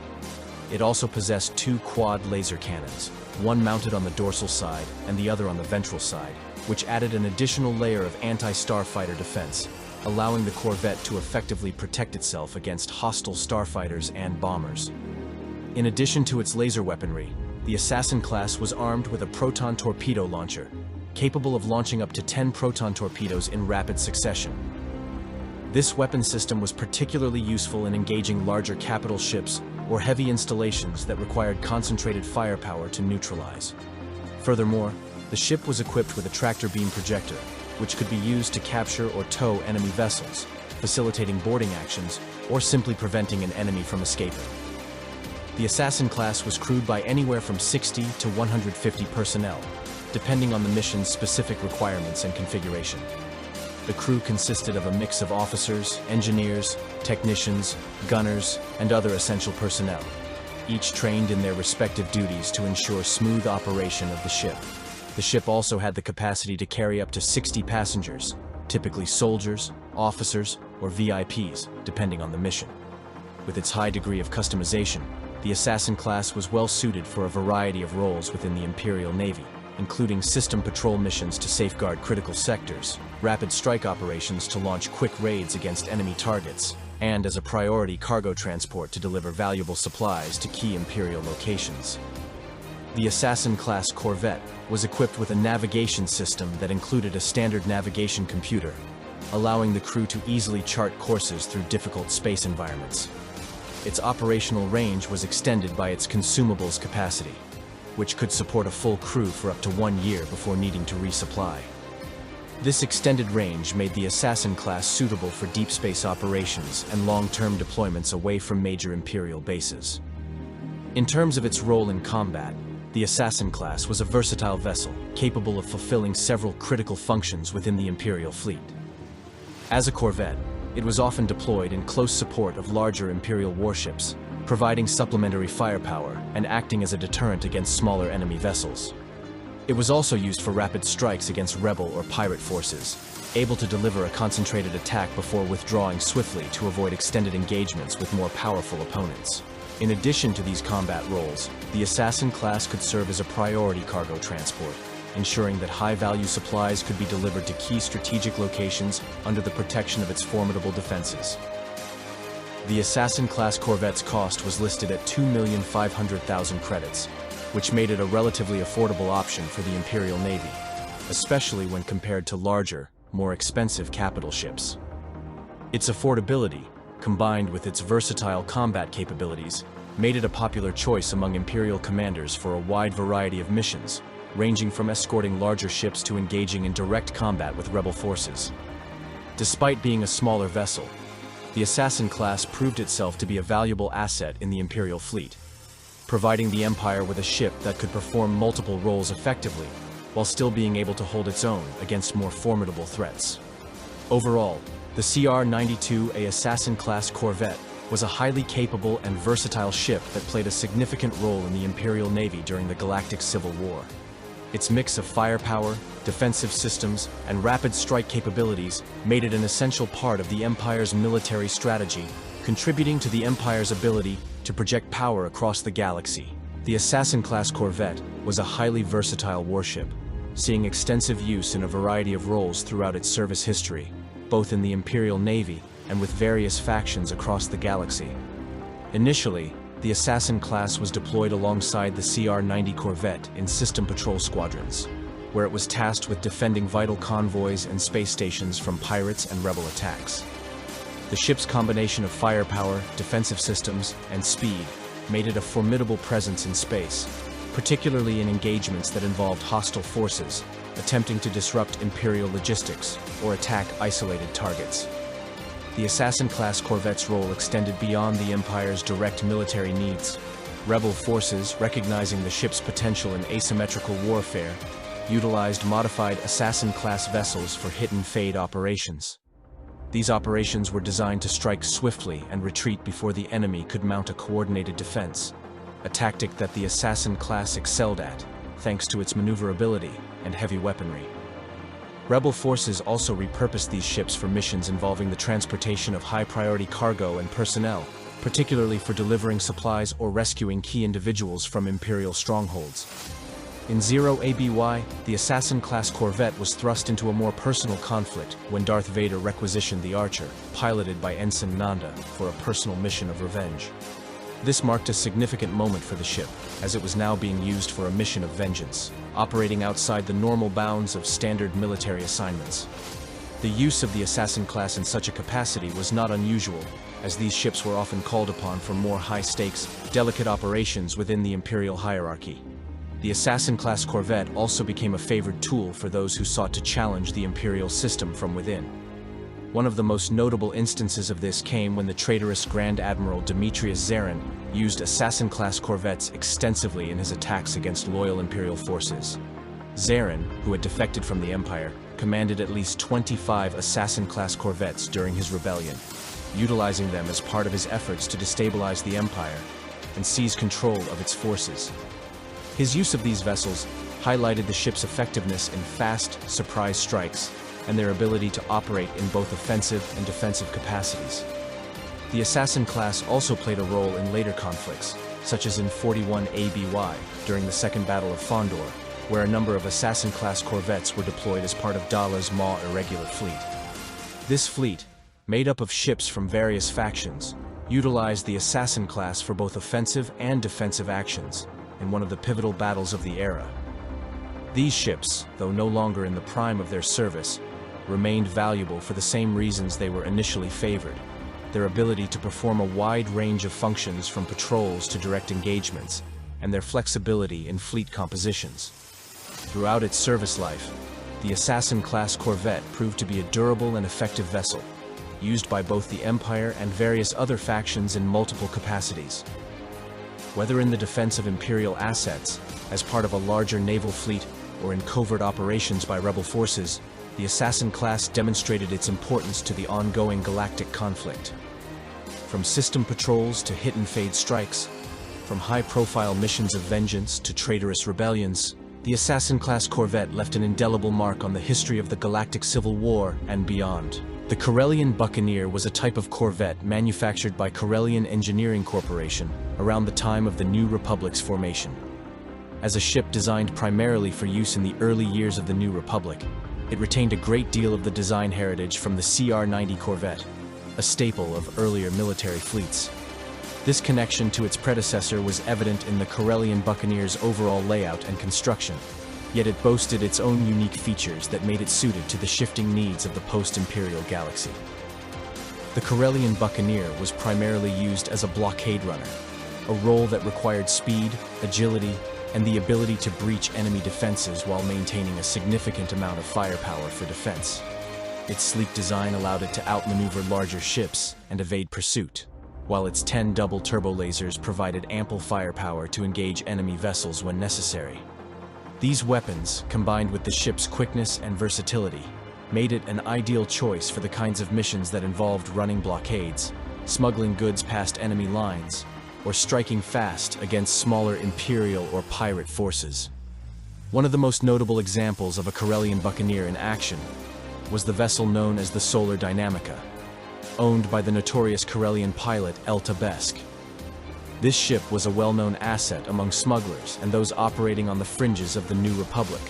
It also possessed 2 quad laser cannons, one mounted on the dorsal side and the other on the ventral side, which added an additional layer of anti-starfighter defense, allowing the Corvette to effectively protect itself against hostile starfighters and bombers. In addition to its laser weaponry, the Assassin class was armed with a proton torpedo launcher, capable of launching up to 10 proton torpedoes in rapid succession. This weapon system was particularly useful in engaging larger capital ships or heavy installations that required concentrated firepower to neutralize. Furthermore, the ship was equipped with a tractor beam projector, which could be used to capture or tow enemy vessels, facilitating boarding actions or simply preventing an enemy from escaping. The Assassin class was crewed by anywhere from 60 to 150 personnel, depending on the mission's specific requirements and configuration. The crew consisted of a mix of officers, engineers, technicians, gunners, and other essential personnel, each trained in their respective duties to ensure smooth operation of the ship. The ship also had the capacity to carry up to 60 passengers, typically soldiers, officers, or VIPs, depending on the mission. With its high degree of customization, the Assassin class was well suited for a variety of roles within the Imperial Navy, including system patrol missions to safeguard critical sectors, rapid strike operations to launch quick raids against enemy targets, and as a priority cargo transport to deliver valuable supplies to key Imperial locations. The Assassin-class Corvette was equipped with a navigation system that included a standard navigation computer, allowing the crew to easily chart courses through difficult space environments. Its operational range was extended by its consumables capacity, which could support a full crew for up to 1 year before needing to resupply. This extended range made the Assassin class suitable for deep space operations and long-term deployments away from major Imperial bases. In terms of its role in combat, the Assassin class was a versatile vessel, capable of fulfilling several critical functions within the Imperial fleet. As a corvette, it was often deployed in close support of larger Imperial warships, providing supplementary firepower and acting as a deterrent against smaller enemy vessels. It was also used for rapid strikes against rebel or pirate forces, able to deliver a concentrated attack before withdrawing swiftly to avoid extended engagements with more powerful opponents. In addition to these combat roles, the Assassin class could serve as a priority cargo transport, ensuring that high-value supplies could be delivered to key strategic locations under the protection of its formidable defenses. The Assassin-class Corvette's cost was listed at 2,500,000 credits, which made it a relatively affordable option for the Imperial Navy, especially when compared to larger, more expensive capital ships. Its affordability, combined with its versatile combat capabilities, made it a popular choice among Imperial commanders for a wide variety of missions, ranging from escorting larger ships to engaging in direct combat with rebel forces. Despite being a smaller vessel, the Assassin class proved itself to be a valuable asset in the Imperial fleet, providing the Empire with a ship that could perform multiple roles effectively, while still being able to hold its own against more formidable threats. Overall, the CR-92 Assassin-class Corvette was a highly capable and versatile ship that played a significant role in the Imperial Navy during the Galactic Civil War. Its mix of firepower, defensive systems, and rapid strike capabilities made it an essential part of the Empire's military strategy, contributing to the Empire's ability to project power across the galaxy. The Assassin-class Corvette was a highly versatile warship, seeing extensive use in a variety of roles throughout its service history, both in the Imperial Navy and with various factions across the galaxy. Initially, the Assassin class was deployed alongside the CR-90 Corvette in system patrol squadrons, where it was tasked with defending vital convoys and space stations from pirates and rebel attacks. The ship's combination of firepower, defensive systems, and speed made it a formidable presence in space, particularly in engagements that involved hostile forces attempting to disrupt Imperial logistics or attack isolated targets. The Assassin-class Corvette's role extended beyond the Empire's direct military needs. Rebel forces, recognizing the ship's potential in asymmetrical warfare, utilized modified Assassin-class vessels for hit-and-fade operations. These operations were designed to strike swiftly and retreat before the enemy could mount a coordinated defense, a tactic that the Assassin class excelled at, thanks to its maneuverability and heavy weaponry. Rebel forces also repurposed these ships for missions involving the transportation of high-priority cargo and personnel, particularly for delivering supplies or rescuing key individuals from Imperial strongholds. In Zero ABY, the Assassin-class Corvette was thrust into a more personal conflict when Darth Vader requisitioned the Archer, piloted by Ensign Nanda, for a personal mission of revenge. This marked a significant moment for the ship, as it was now being used for a mission of vengeance, operating outside the normal bounds of standard military assignments. The use of the Assassin class in such a capacity was not unusual, as these ships were often called upon for more high-stakes, delicate operations within the Imperial hierarchy. The Assassin-class Corvette also became a favored tool for those who sought to challenge the Imperial system from within. One of the most notable instances of this came when the traitorous Grand Admiral Demetrius Zarin used Assassin-class Corvettes extensively in his attacks against loyal Imperial forces. Zarin, who had defected from the Empire, commanded at least 25 Assassin-class Corvettes during his rebellion, utilizing them as part of his efforts to destabilize the Empire and seize control of its forces. His use of these vessels highlighted the ship's effectiveness in fast, surprise strikes and their ability to operate in both offensive and defensive capacities. The Assassin class also played a role in later conflicts, such as in 41 ABY during the Second Battle of Fondor, where a number of Assassin-class Corvettes were deployed as part of Dala's Maw irregular fleet. This fleet, made up of ships from various factions, utilized the Assassin class for both offensive and defensive actions in one of the pivotal battles of the era. These ships, though no longer in the prime of their service, remained valuable for the same reasons they were initially favored: their ability to perform a wide range of functions from patrols to direct engagements, and their flexibility in fleet compositions. Throughout its service life, the Assassin-class Corvette proved to be a durable and effective vessel, used by both the Empire and various other factions in multiple capacities. Whether in the defense of Imperial assets, as part of a larger naval fleet, or in covert operations by rebel forces, the Assassin class demonstrated its importance to the ongoing galactic conflict. From system patrols to hit-and-fade strikes, from high-profile missions of vengeance to traitorous rebellions, the Assassin-class Corvette left an indelible mark on the history of the Galactic Civil War and beyond. The Corellian Buccaneer was a type of Corvette manufactured by Corellian Engineering Corporation around the time of the New Republic's formation. As a ship designed primarily for use in the early years of the New Republic, it retained a great deal of the design heritage from the CR-90 Corvette, a staple of earlier military fleets. This connection to its predecessor was evident in the Corellian Buccaneer's overall layout and construction, yet it boasted its own unique features that made it suited to the shifting needs of the post-Imperial galaxy. The Corellian Buccaneer was primarily used as a blockade runner, a role that required speed, agility, and the ability to breach enemy defenses while maintaining a significant amount of firepower for defense. Its sleek design allowed it to outmaneuver larger ships and evade pursuit, while its 10 double turbo lasers provided ample firepower to engage enemy vessels when necessary. These weapons, combined with the ship's quickness and versatility, made it an ideal choice for the kinds of missions that involved running blockades, smuggling goods past enemy lines, or striking fast against smaller Imperial or pirate forces. One of the most notable examples of a Corellian Buccaneer in action was the vessel known as the Solar Dynamica, owned by the notorious Corellian pilot Elta Besk. This ship was a well-known asset among smugglers and those operating on the fringes of the New Republic,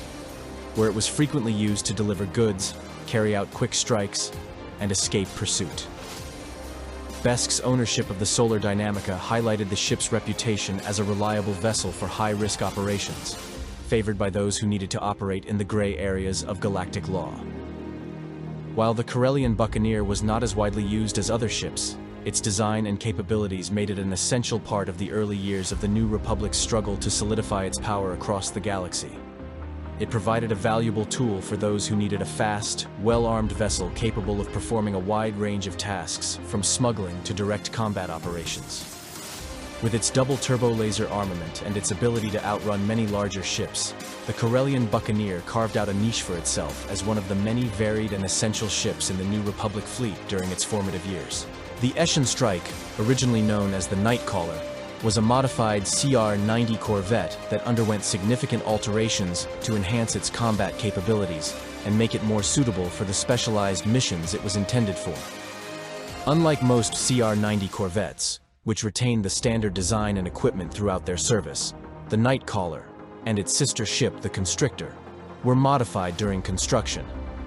where it was frequently used to deliver goods, carry out quick strikes, and escape pursuit. Besk's ownership of the Solar Dynamica highlighted the ship's reputation as a reliable vessel for high-risk operations, favored by those who needed to operate in the gray areas of galactic law. While the Corellian Buccaneer was not as widely used as other ships, its design and capabilities made it an essential part of the early years of the New Republic's struggle to solidify its power across the galaxy. It provided a valuable tool for those who needed a fast, well-armed vessel capable of performing a wide range of tasks, from smuggling to direct combat operations. With its double turbo laser armament and its ability to outrun many larger ships, the Corellian Buccaneer carved out a niche for itself as one of the many varied and essential ships in the New Republic fleet during its formative years. The Eschen Strike, originally known as the Nightcaller, was a modified CR-90 Corvette that underwent significant alterations to enhance its combat capabilities and make it more suitable for the specialized missions it was intended for. Unlike most CR-90 Corvettes, which retained the standard design and equipment throughout their service, the Nightcaller and its sister ship, the Constrictor, were modified during construction,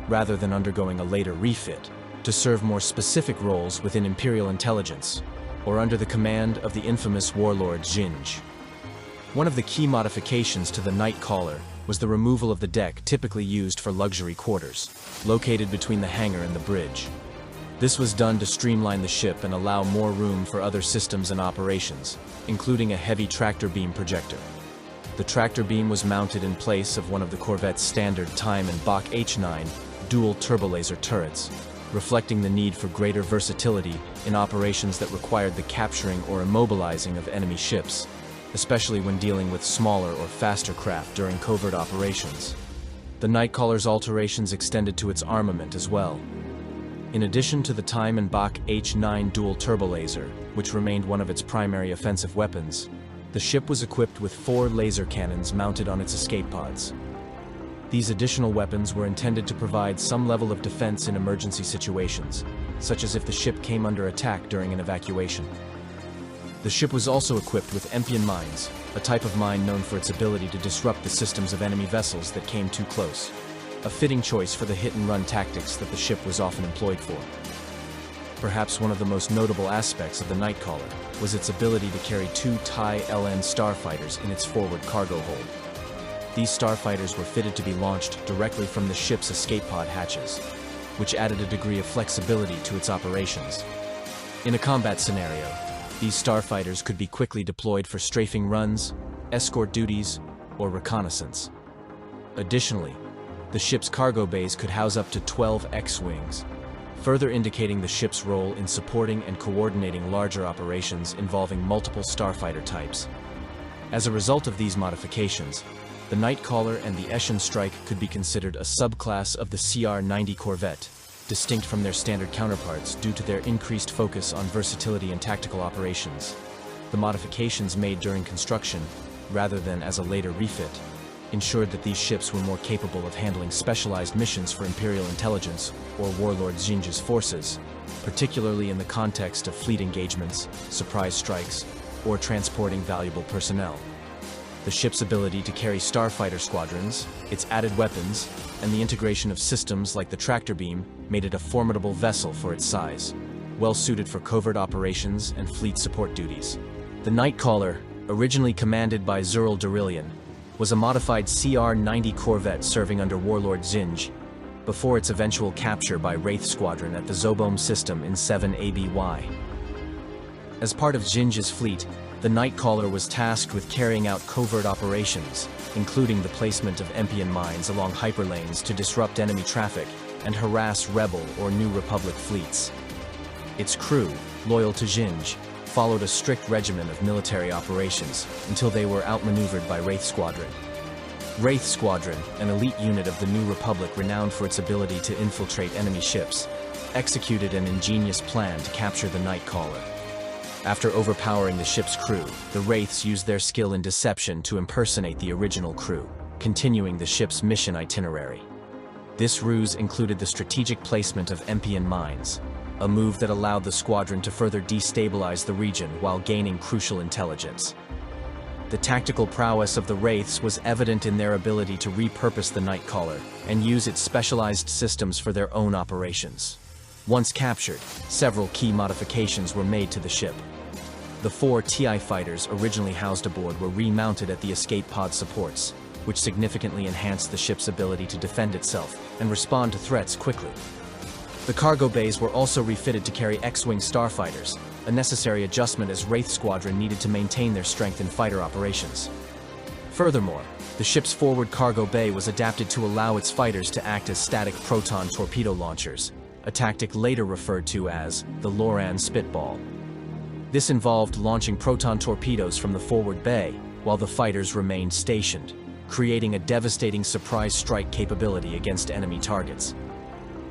rather than undergoing a later refit, to serve more specific roles within Imperial intelligence, or under the command of the infamous warlord Ginge. One of the key modifications to the Nightcaller was the removal of the deck typically used for luxury quarters, located between the hangar and the bridge. This was done to streamline the ship and allow more room for other systems and operations, including a heavy tractor beam projector. The tractor beam was mounted in place of one of the Corvette's standard Time and Bach H9 dual turbolaser turrets, reflecting the need for greater versatility in operations that required the capturing or immobilizing of enemy ships, especially when dealing with smaller or faster craft during covert operations. The Nightcaller's alterations extended to its armament as well. In addition to the Time and Bach H9 dual turbolaser, which remained one of its primary offensive weapons, the ship was equipped with 4 laser cannons mounted on its escape pods. These additional weapons were intended to provide some level of defense in emergency situations, such as if the ship came under attack during an evacuation. The ship was also equipped with Empion mines, a type of mine known for its ability to disrupt the systems of enemy vessels that came too close, a fitting choice for the hit-and-run tactics that the ship was often employed for. Perhaps one of the most notable aspects of the Nightcaller was its ability to carry 2 TIE LN starfighters in its forward cargo hold. These starfighters were fitted to be launched directly from the ship's escape pod hatches, which added a degree of flexibility to its operations. In a combat scenario, these starfighters could be quickly deployed for strafing runs, escort duties, or reconnaissance. Additionally, the ship's cargo bays could house up to 12 X-Wings, further indicating the ship's role in supporting and coordinating larger operations involving multiple starfighter types. As a result of these modifications, the Nightcaller and the Eschen Strike could be considered a subclass of the CR-90 Corvette, distinct from their standard counterparts due to their increased focus on versatility and tactical operations. The modifications made during construction, rather than as a later refit, ensured that these ships were more capable of handling specialized missions for Imperial intelligence or Warlord Ginge's forces, particularly in the context of fleet engagements, surprise strikes, or transporting valuable personnel. The ship's ability to carry starfighter squadrons, its added weapons, and the integration of systems like the tractor beam made it a formidable vessel for its size, well suited for covert operations and fleet support duties. The Nightcaller, originally commanded by Zurl Darillion, was a modified CR-90 Corvette serving under Warlord Zinj, before its eventual capture by Wraith Squadron at the Zobom system in 7 ABY. As part of Zinj's fleet, the Nightcaller was tasked with carrying out covert operations, including the placement of Empion mines along hyperlanes to disrupt enemy traffic and harass Rebel or New Republic fleets. Its crew, loyal to Zinj, followed a strict regimen of military operations until they were outmaneuvered by Wraith Squadron. Wraith Squadron, an elite unit of the New Republic renowned for its ability to infiltrate enemy ships, executed an ingenious plan to capture the Nightcaller. After overpowering the ship's crew, the Wraiths used their skill in deception to impersonate the original crew, continuing the ship's mission itinerary. This ruse included the strategic placement of Empion mines, a move that allowed the squadron to further destabilize the region while gaining crucial intelligence. The tactical prowess of the Wraiths was evident in their ability to repurpose the Nightcaller and use its specialized systems for their own operations. Once captured, several key modifications were made to the ship. The 4 TI fighters originally housed aboard were remounted at the escape pod supports, which significantly enhanced the ship's ability to defend itself and respond to threats quickly. The cargo bays were also refitted to carry X-Wing starfighters, a necessary adjustment as Wraith Squadron needed to maintain their strength in fighter operations. Furthermore, the ship's forward cargo bay was adapted to allow its fighters to act as static proton torpedo launchers, a tactic later referred to as the Loran Spitball. This involved launching proton torpedoes from the forward bay, while the fighters remained stationed, creating a devastating surprise strike capability against enemy targets.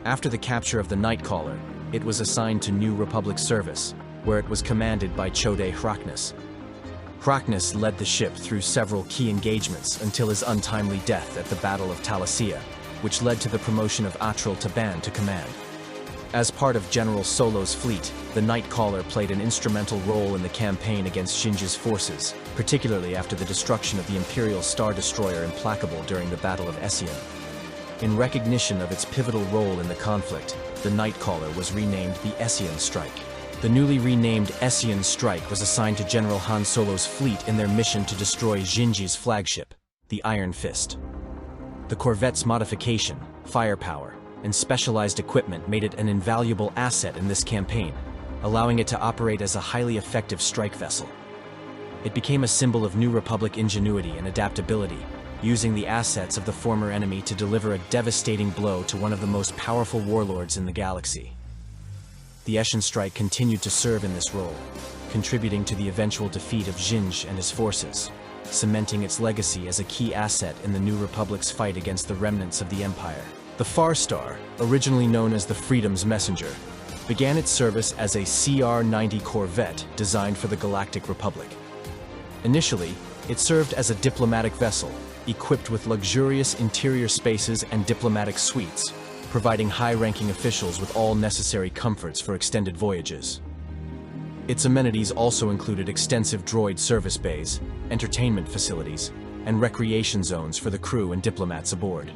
After the capture of the Nightcaller, it was assigned to New Republic service, where it was commanded by Chode Hraknis. Hraknis led the ship through several key engagements until his untimely death at the Battle of Talasia, which led to the promotion of Atril Taban to command. As part of General Solo's fleet, the Nightcaller played an instrumental role in the campaign against Shinji's forces, particularly after the destruction of the Imperial Star Destroyer Implacable during the Battle of Essian. In recognition of its pivotal role in the conflict, the Nightcaller was renamed the Essian Strike. The newly renamed Essian Strike was assigned to General Han Solo's fleet in their mission to destroy Shinji's flagship, the Iron Fist. The Corvette's modification, firepower, and specialized equipment made it an invaluable asset in this campaign, allowing it to operate as a highly effective strike vessel. It became a symbol of New Republic ingenuity and adaptability, using the assets of the former enemy to deliver a devastating blow to one of the most powerful warlords in the galaxy. The Essian Strike continued to serve in this role, contributing to the eventual defeat of Shinji and his forces, cementing its legacy as a key asset in the New Republic's fight against the remnants of the Empire. The Far Star, originally known as the Freedom's Messenger, began its service as a CR-90 Corvette designed for the Galactic Republic. Initially, it served as a diplomatic vessel, equipped with luxurious interior spaces and diplomatic suites, providing high-ranking officials with all necessary comforts for extended voyages. Its amenities also included extensive droid service bays, entertainment facilities, and recreation zones for the crew and diplomats aboard.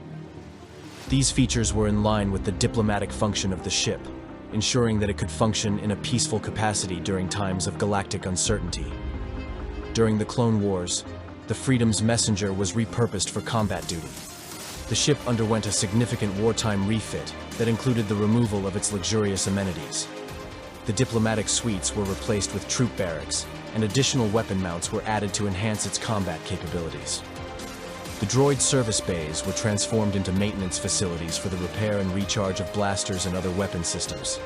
These features were in line with the diplomatic function of the ship, ensuring that it could function in a peaceful capacity during times of galactic uncertainty. During the Clone Wars, the Freedom's Messenger was repurposed for combat duty. The ship underwent a significant wartime refit that included the removal of its luxurious amenities. The diplomatic suites were replaced with troop barracks, and additional weapon mounts were added to enhance its combat capabilities. The droid service bays were transformed into maintenance facilities for the repair and recharge of blasters and other weapon systems.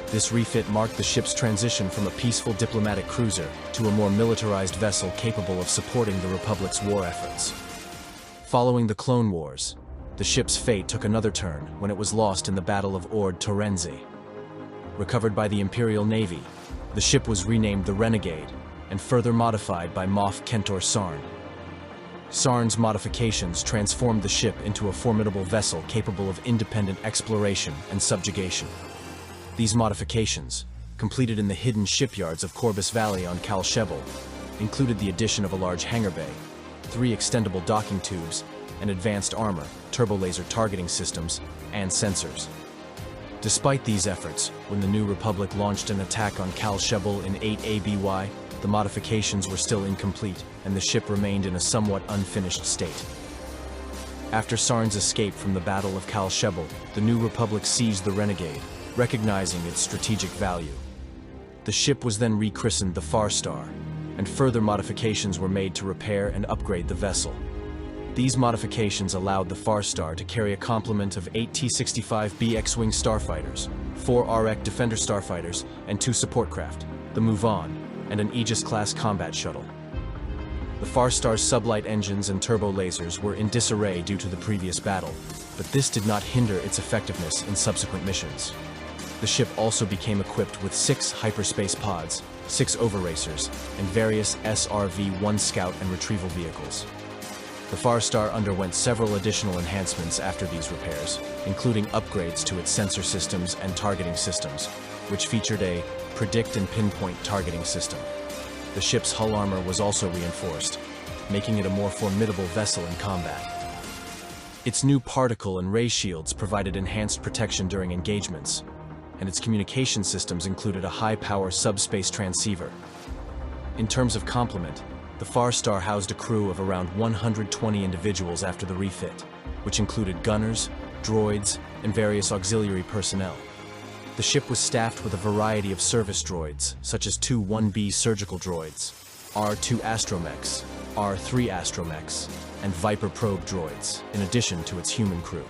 This refit marked the ship's transition from a peaceful diplomatic cruiser to a more militarized vessel capable of supporting the Republic's war efforts. Following the Clone Wars, the ship's fate took another turn when it was lost in the Battle of Ord Torenzi. Recovered by the Imperial Navy, the ship was renamed the Renegade and further modified by Moff Kentor Sarn. Sarn's modifications transformed the ship into a formidable vessel capable of independent exploration and subjugation. These modifications, completed in the hidden shipyards of Corbus Valley on Cal Shebel, included the addition of a large hangar bay, 3 extendable docking tubes, and advanced armor, turbo-laser targeting systems, and sensors. Despite these efforts, when the New Republic launched an attack on Cal Shebel in 8 ABY, the modifications were still incomplete, and the ship remained in a somewhat unfinished state. After Sarn's escape from the Battle of Cal Shebel, the New Republic seized the Renegade, recognizing its strategic value. The ship was then rechristened the Far Star, and further modifications were made to repair and upgrade the vessel. These modifications allowed the Far Star to carry a complement of 8 T-65B X-Wing starfighters, 4 RX Defender starfighters, and 2 support craft, the Move-On, and an Aegis-class combat shuttle. The Far Star's sublight engines and turbo lasers were in disarray due to the previous battle, but this did not hinder its effectiveness in subsequent missions. The ship also became equipped with 6 hyperspace pods, 6 overracers, and various SRV-1 scout and retrieval vehicles. The Far Star underwent several additional enhancements after these repairs, including upgrades to its sensor systems and targeting systems, which featured a predict and pinpoint targeting system. The ship's hull armor was also reinforced, making it a more formidable vessel in combat. Its new particle and ray shields provided enhanced protection during engagements, and its communication systems included a high-power subspace transceiver. In terms of complement, the Far Star housed a crew of around 120 individuals after the refit, which included gunners, droids, and various auxiliary personnel. The ship was staffed with a variety of service droids, such as 2 1B surgical droids, R2 astromechs, R3 astromechs, and Viper probe droids, in addition to its human crew.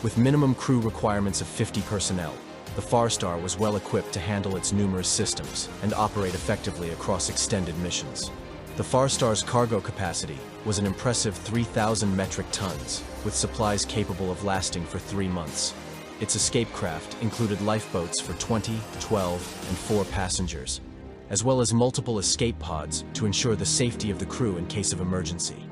With minimum crew requirements of 50 personnel, the Farstar was well equipped to handle its numerous systems and operate effectively across extended missions. The Farstar's cargo capacity was an impressive 3,000 metric tons, with supplies capable of lasting for 3 months. Its escape craft included lifeboats for 20, 12, and 4 passengers, as well as multiple escape pods to ensure the safety of the crew in case of emergency.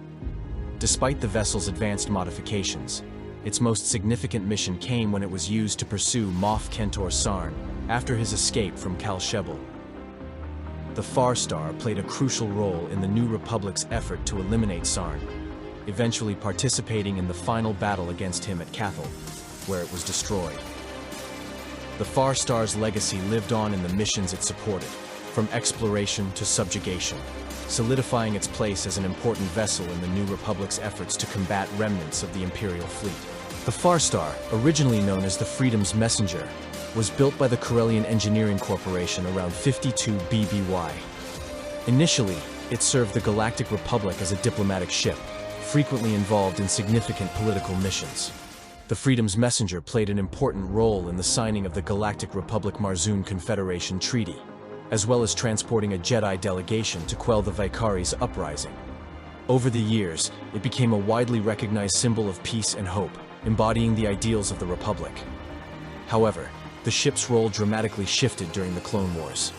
Despite the vessel's advanced modifications, its most significant mission came when it was used to pursue Moff Kentor Sarn after his escape from Kal Shebel. The Farstar played a crucial role in the New Republic's effort to eliminate Sarn, eventually participating in the final battle against him at Cathal, where it was destroyed. The Farstar's legacy lived on in the missions it supported, from exploration to subjugation, solidifying its place as an important vessel in the New Republic's efforts to combat remnants of the Imperial fleet. The Farstar, originally known as the Freedom's Messenger, was built by the Corellian Engineering Corporation around 52 BBY. Initially, it served the Galactic Republic as a diplomatic ship, frequently involved in significant political missions. The Freedom's Messenger played an important role in the signing of the Galactic Republic-Marzoon Confederation Treaty, as well as transporting a Jedi delegation to quell the Vicari's uprising. Over the years, it became a widely recognized symbol of peace and hope, embodying the ideals of the Republic. However, the ship's role dramatically shifted during the Clone Wars.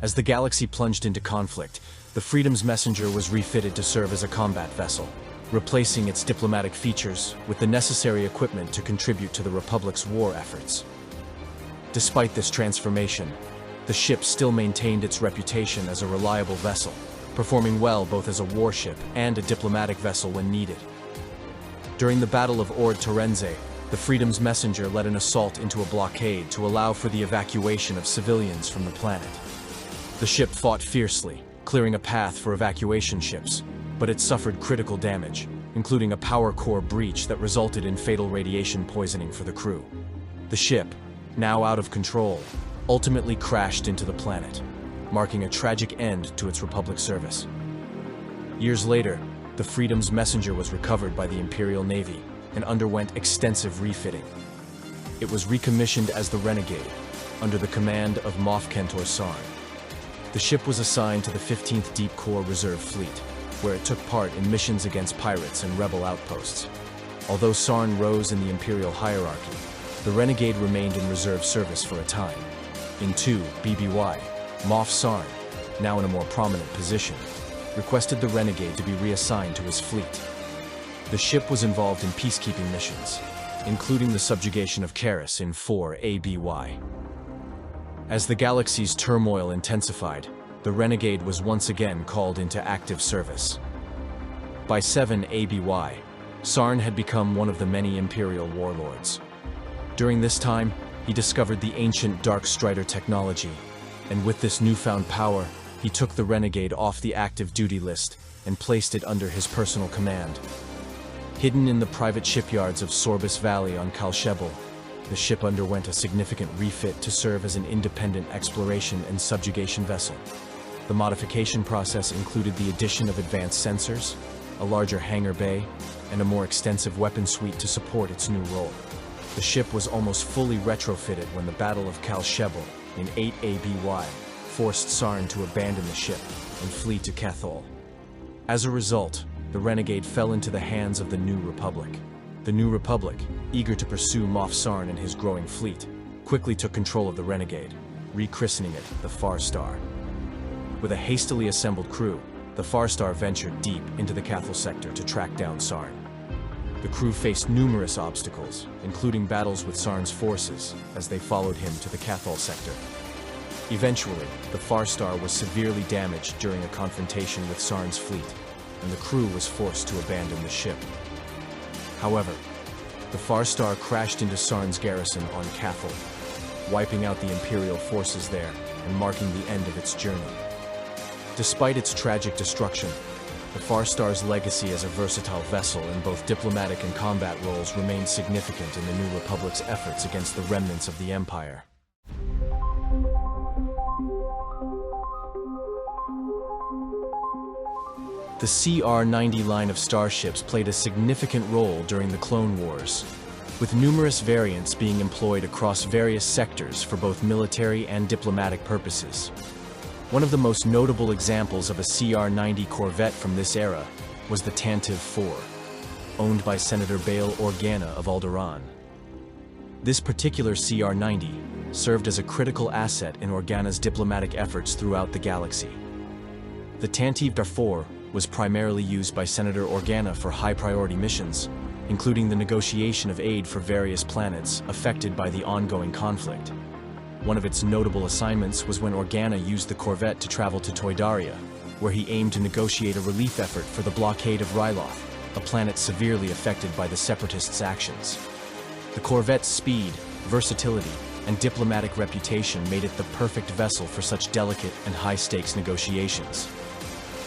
As the galaxy plunged into conflict, the Freedom's Messenger was refitted to serve as a combat vessel, replacing its diplomatic features with the necessary equipment to contribute to the Republic's war efforts. Despite this transformation, the ship still maintained its reputation as a reliable vessel, performing well both as a warship and a diplomatic vessel when needed. During the Battle of Ord Torenze, the Freedom's Messenger led an assault into a blockade to allow for the evacuation of civilians from the planet. The ship fought fiercely, clearing a path for evacuation ships, but it suffered critical damage, including a power core breach that resulted in fatal radiation poisoning for the crew. The ship, now out of control, ultimately crashed into the planet, marking a tragic end to its Republic service. Years later, the Freedom's Messenger was recovered by the Imperial Navy and underwent extensive refitting. It was recommissioned as the Renegade, under the command of Moff Kentor Sarn. The ship was assigned to the 15th Deep Corps Reserve Fleet, where it took part in missions against pirates and rebel outposts. Although Sarn rose in the Imperial hierarchy, the Renegade remained in reserve service for a time. In 2 BBY, Moff Sarn, now in a more prominent position, requested the Renegade to be reassigned to his fleet. The ship was involved in peacekeeping missions, including the subjugation of Karis in 4 ABY. As the galaxy's turmoil intensified, the Renegade was once again called into active service. By 7 ABY, Sarn had become one of the many Imperial warlords. During this time, he discovered the ancient Dark Strider technology, and with this newfound power, he took the Renegade off the active duty list and placed it under his personal command. Hidden in the private shipyards of Sorbus Valley on Kal Shebel, the ship underwent a significant refit to serve as an independent exploration and subjugation vessel. The modification process included the addition of advanced sensors, a larger hangar bay, and a more extensive weapon suite to support its new role. The ship was almost fully retrofitted when the Battle of Kal Shebel in 8 ABY forced Sarn to abandon the ship and flee to Cathal. As a result, the Renegade fell into the hands of the New Republic. The New Republic, eager to pursue Moff Sarn and his growing fleet, quickly took control of the Renegade, rechristening it the Farstar. With a hastily assembled crew, the Farstar ventured deep into the Cathal sector to track down Sarn. The crew faced numerous obstacles, including battles with Sarn's forces as they followed him to the Cathal sector. Eventually, the Farstar was severely damaged during a confrontation with Sarn's fleet, and the crew was forced to abandon the ship. However, the Farstar crashed into Sarn's garrison on Cathal, wiping out the Imperial forces there and marking the end of its journey. Despite its tragic destruction, the Farstar's legacy as a versatile vessel in both diplomatic and combat roles remained significant in the New Republic's efforts against the remnants of the Empire. The CR-90 line of starships played a significant role during the Clone Wars. with numerous variants being employed across various sectors for both military and diplomatic purposes. One of the most notable examples of a CR-90 Corvette from this era was the Tantive IV, owned by Senator Bail Organa of Alderaan. This particular CR-90 served as a critical asset in Organa's diplomatic efforts throughout the galaxy. The Tantive IV was primarily used by Senator Organa for high-priority missions, including the negotiation of aid for various planets affected by the ongoing conflict. One of its notable assignments was when Organa used the Corvette to travel to Toydaria, where he aimed to negotiate a relief effort for the blockade of Ryloth, a planet severely affected by the Separatists' actions. The Corvette's speed, versatility, and diplomatic reputation made it the perfect vessel for such delicate and high-stakes negotiations.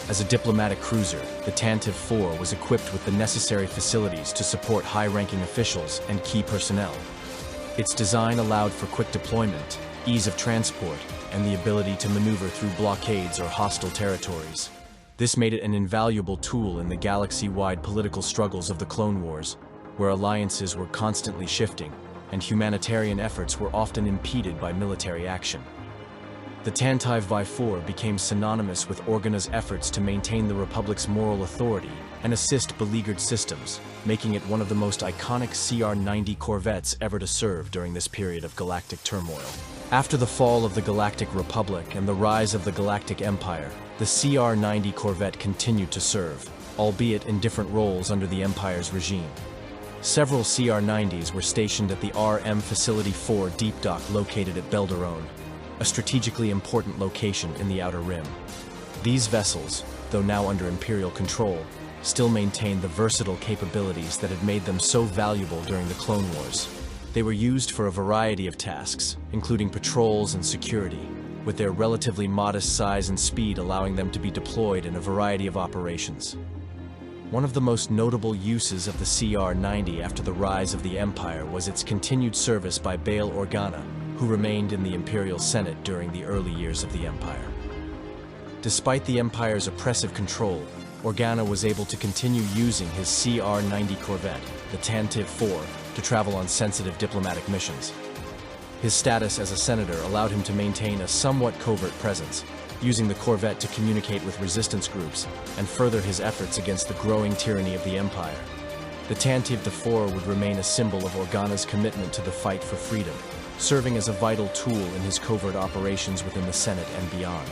As a diplomatic cruiser, the Tantive IV was equipped with the necessary facilities to support high-ranking officials and key personnel. Its design allowed for quick deployment, ease of transport, and the ability to maneuver through blockades or hostile territories. This made it an invaluable tool in the galaxy-wide political struggles of the Clone Wars, where alliances were constantly shifting, and humanitarian efforts were often impeded by military action. The Tantive IV became synonymous with Organa's efforts to maintain the Republic's moral authority and assist beleaguered systems, making it one of the most iconic CR-90 Corvettes ever to serve during this period of galactic turmoil. After the fall of the Galactic Republic and the rise of the Galactic Empire, the CR-90 Corvette continued to serve, albeit in different roles under the Empire's regime. Several CR-90s were stationed at the RM Facility 4 Deep Dock located at Belderone, a strategically important location in the Outer Rim. These vessels, though now under Imperial control, still maintained the versatile capabilities that had made them so valuable during the Clone Wars. They were used for a variety of tasks, including patrols and security, with their relatively modest size and speed allowing them to be deployed in a variety of operations. One of the most notable uses of the CR-90 after the rise of the Empire was its continued service by Bail Organa, who remained in the Imperial Senate during the early years of the Empire. Despite the Empire's oppressive control, Organa was able to continue using his CR-90 Corvette, the Tantive IV, to travel on sensitive diplomatic missions. His status as a senator allowed him to maintain a somewhat covert presence, using the Corvette to communicate with resistance groups and further his efforts against the growing tyranny of the Empire. The Tantive IV would remain a symbol of Organa's commitment to the fight for freedom, serving as a vital tool in his covert operations within the Senate and beyond.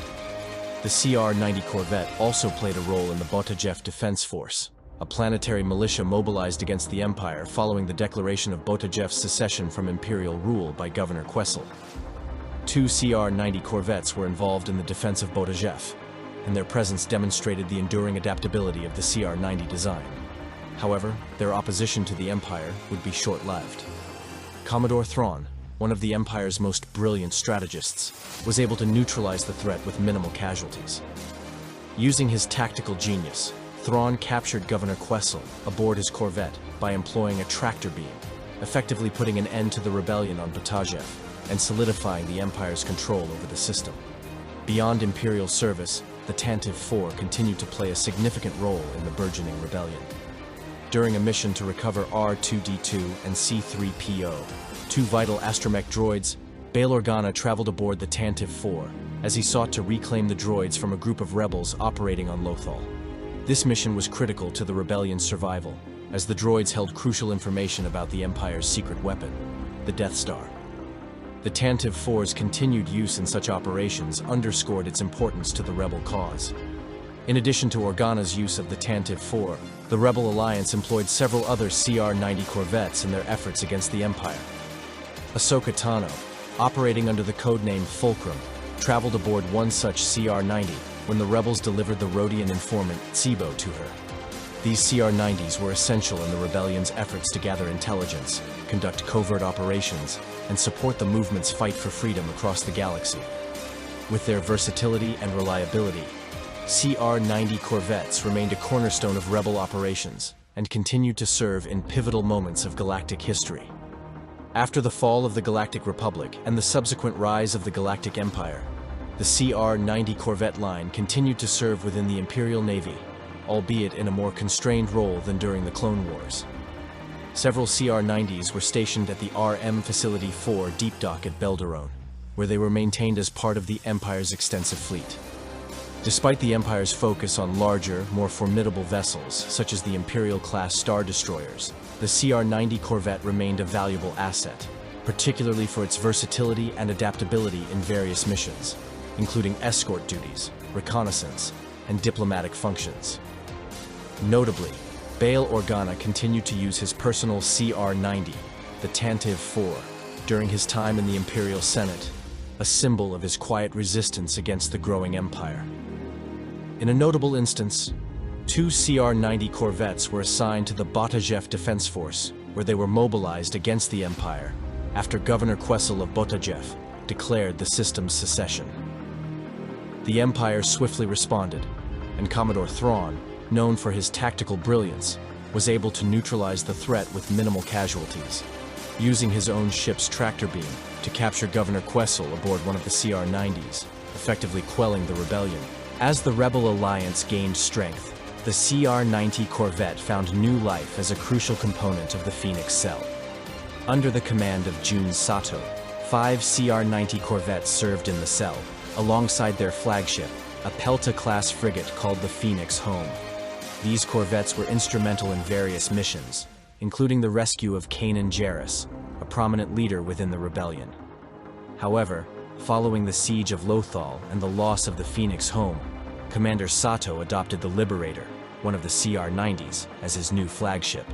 The CR-90 Corvette also played a role in the Botajef Defense Force, a planetary militia mobilized against the Empire following the declaration of Botajef's secession from Imperial rule by Governor Quessel. 2 CR-90 Corvettes were involved in the defense of Botajef, and their presence demonstrated the enduring adaptability of the CR-90 design. However, their opposition to the Empire would be short-lived. Commodore Thrawn, one of the Empire's most brilliant strategists, was able to neutralize the threat with minimal casualties. Using his tactical genius, Thrawn captured Governor Quessel aboard his Corvette by employing a tractor beam, effectively putting an end to the rebellion on Botajef and solidifying the Empire's control over the system. Beyond Imperial service, the Tantive IV continued to play a significant role in the burgeoning rebellion. During a mission to recover R2-D2 and C-3PO, 2 vital astromech droids, Bail Organa traveled aboard the Tantive IV as he sought to reclaim the droids from a group of rebels operating on Lothal. This mission was critical to the rebellion's survival, as the droids held crucial information about the Empire's secret weapon, the Death Star. The Tantive IV's continued use in such operations underscored its importance to the rebel cause. In addition to Organa's use of the Tantive IV, the Rebel Alliance employed several other CR-90 Corvettes in their efforts against the Empire. Ahsoka Tano, operating under the codename Fulcrum, traveled aboard one such CR-90 when the rebels delivered the Rhodian informant Tsibo to her. These CR-90s were essential in the rebellion's efforts to gather intelligence, conduct covert operations, and support the movement's fight for freedom across the galaxy. With their versatility and reliability, CR-90 Corvettes remained a cornerstone of rebel operations and continued to serve in pivotal moments of galactic history. After the fall of the Galactic Republic and the subsequent rise of the Galactic Empire, the CR-90 Corvette line continued to serve within the Imperial Navy, albeit in a more constrained role than during the Clone Wars. Several CR-90s were stationed at the Facility 4 deep dock at Belderone, where they were maintained as part of the Empire's extensive fleet. Despite the Empire's focus on larger, more formidable vessels, such as the Imperial-class Star Destroyers, the CR-90 Corvette remained a valuable asset, particularly for its versatility and adaptability in various missions, including escort duties, reconnaissance, and diplomatic functions. Notably, Bail Organa continued to use his personal CR-90, the Tantive IV, during his time in the Imperial Senate, a symbol of his quiet resistance against the growing Empire. In a notable instance, 2 CR-90 Corvettes were assigned to the Botajev Defense Force, where they were mobilized against the Empire after Governor Questel of Botajev declared the system's secession. The Empire swiftly responded, and Commodore Thrawn, known for his tactical brilliance, was able to neutralize the threat with minimal casualties, using his own ship's tractor beam to capture Governor Questel aboard one of the CR-90s, effectively quelling the rebellion. As the Rebel Alliance gained strength, the CR-90 Corvette found new life as a crucial component of the Phoenix Cell. Under the command of Jun Sato, 5 CR-90 Corvettes served in the cell, alongside their flagship, a Pelta-class frigate called the Phoenix Home. These corvettes were instrumental in various missions, including the rescue of Kanan Jarrus, a prominent leader within the rebellion. However, following the siege of Lothal and the loss of the Phoenix Home, Commander Sato adopted the Liberator, one of the CR-90s, as his new flagship.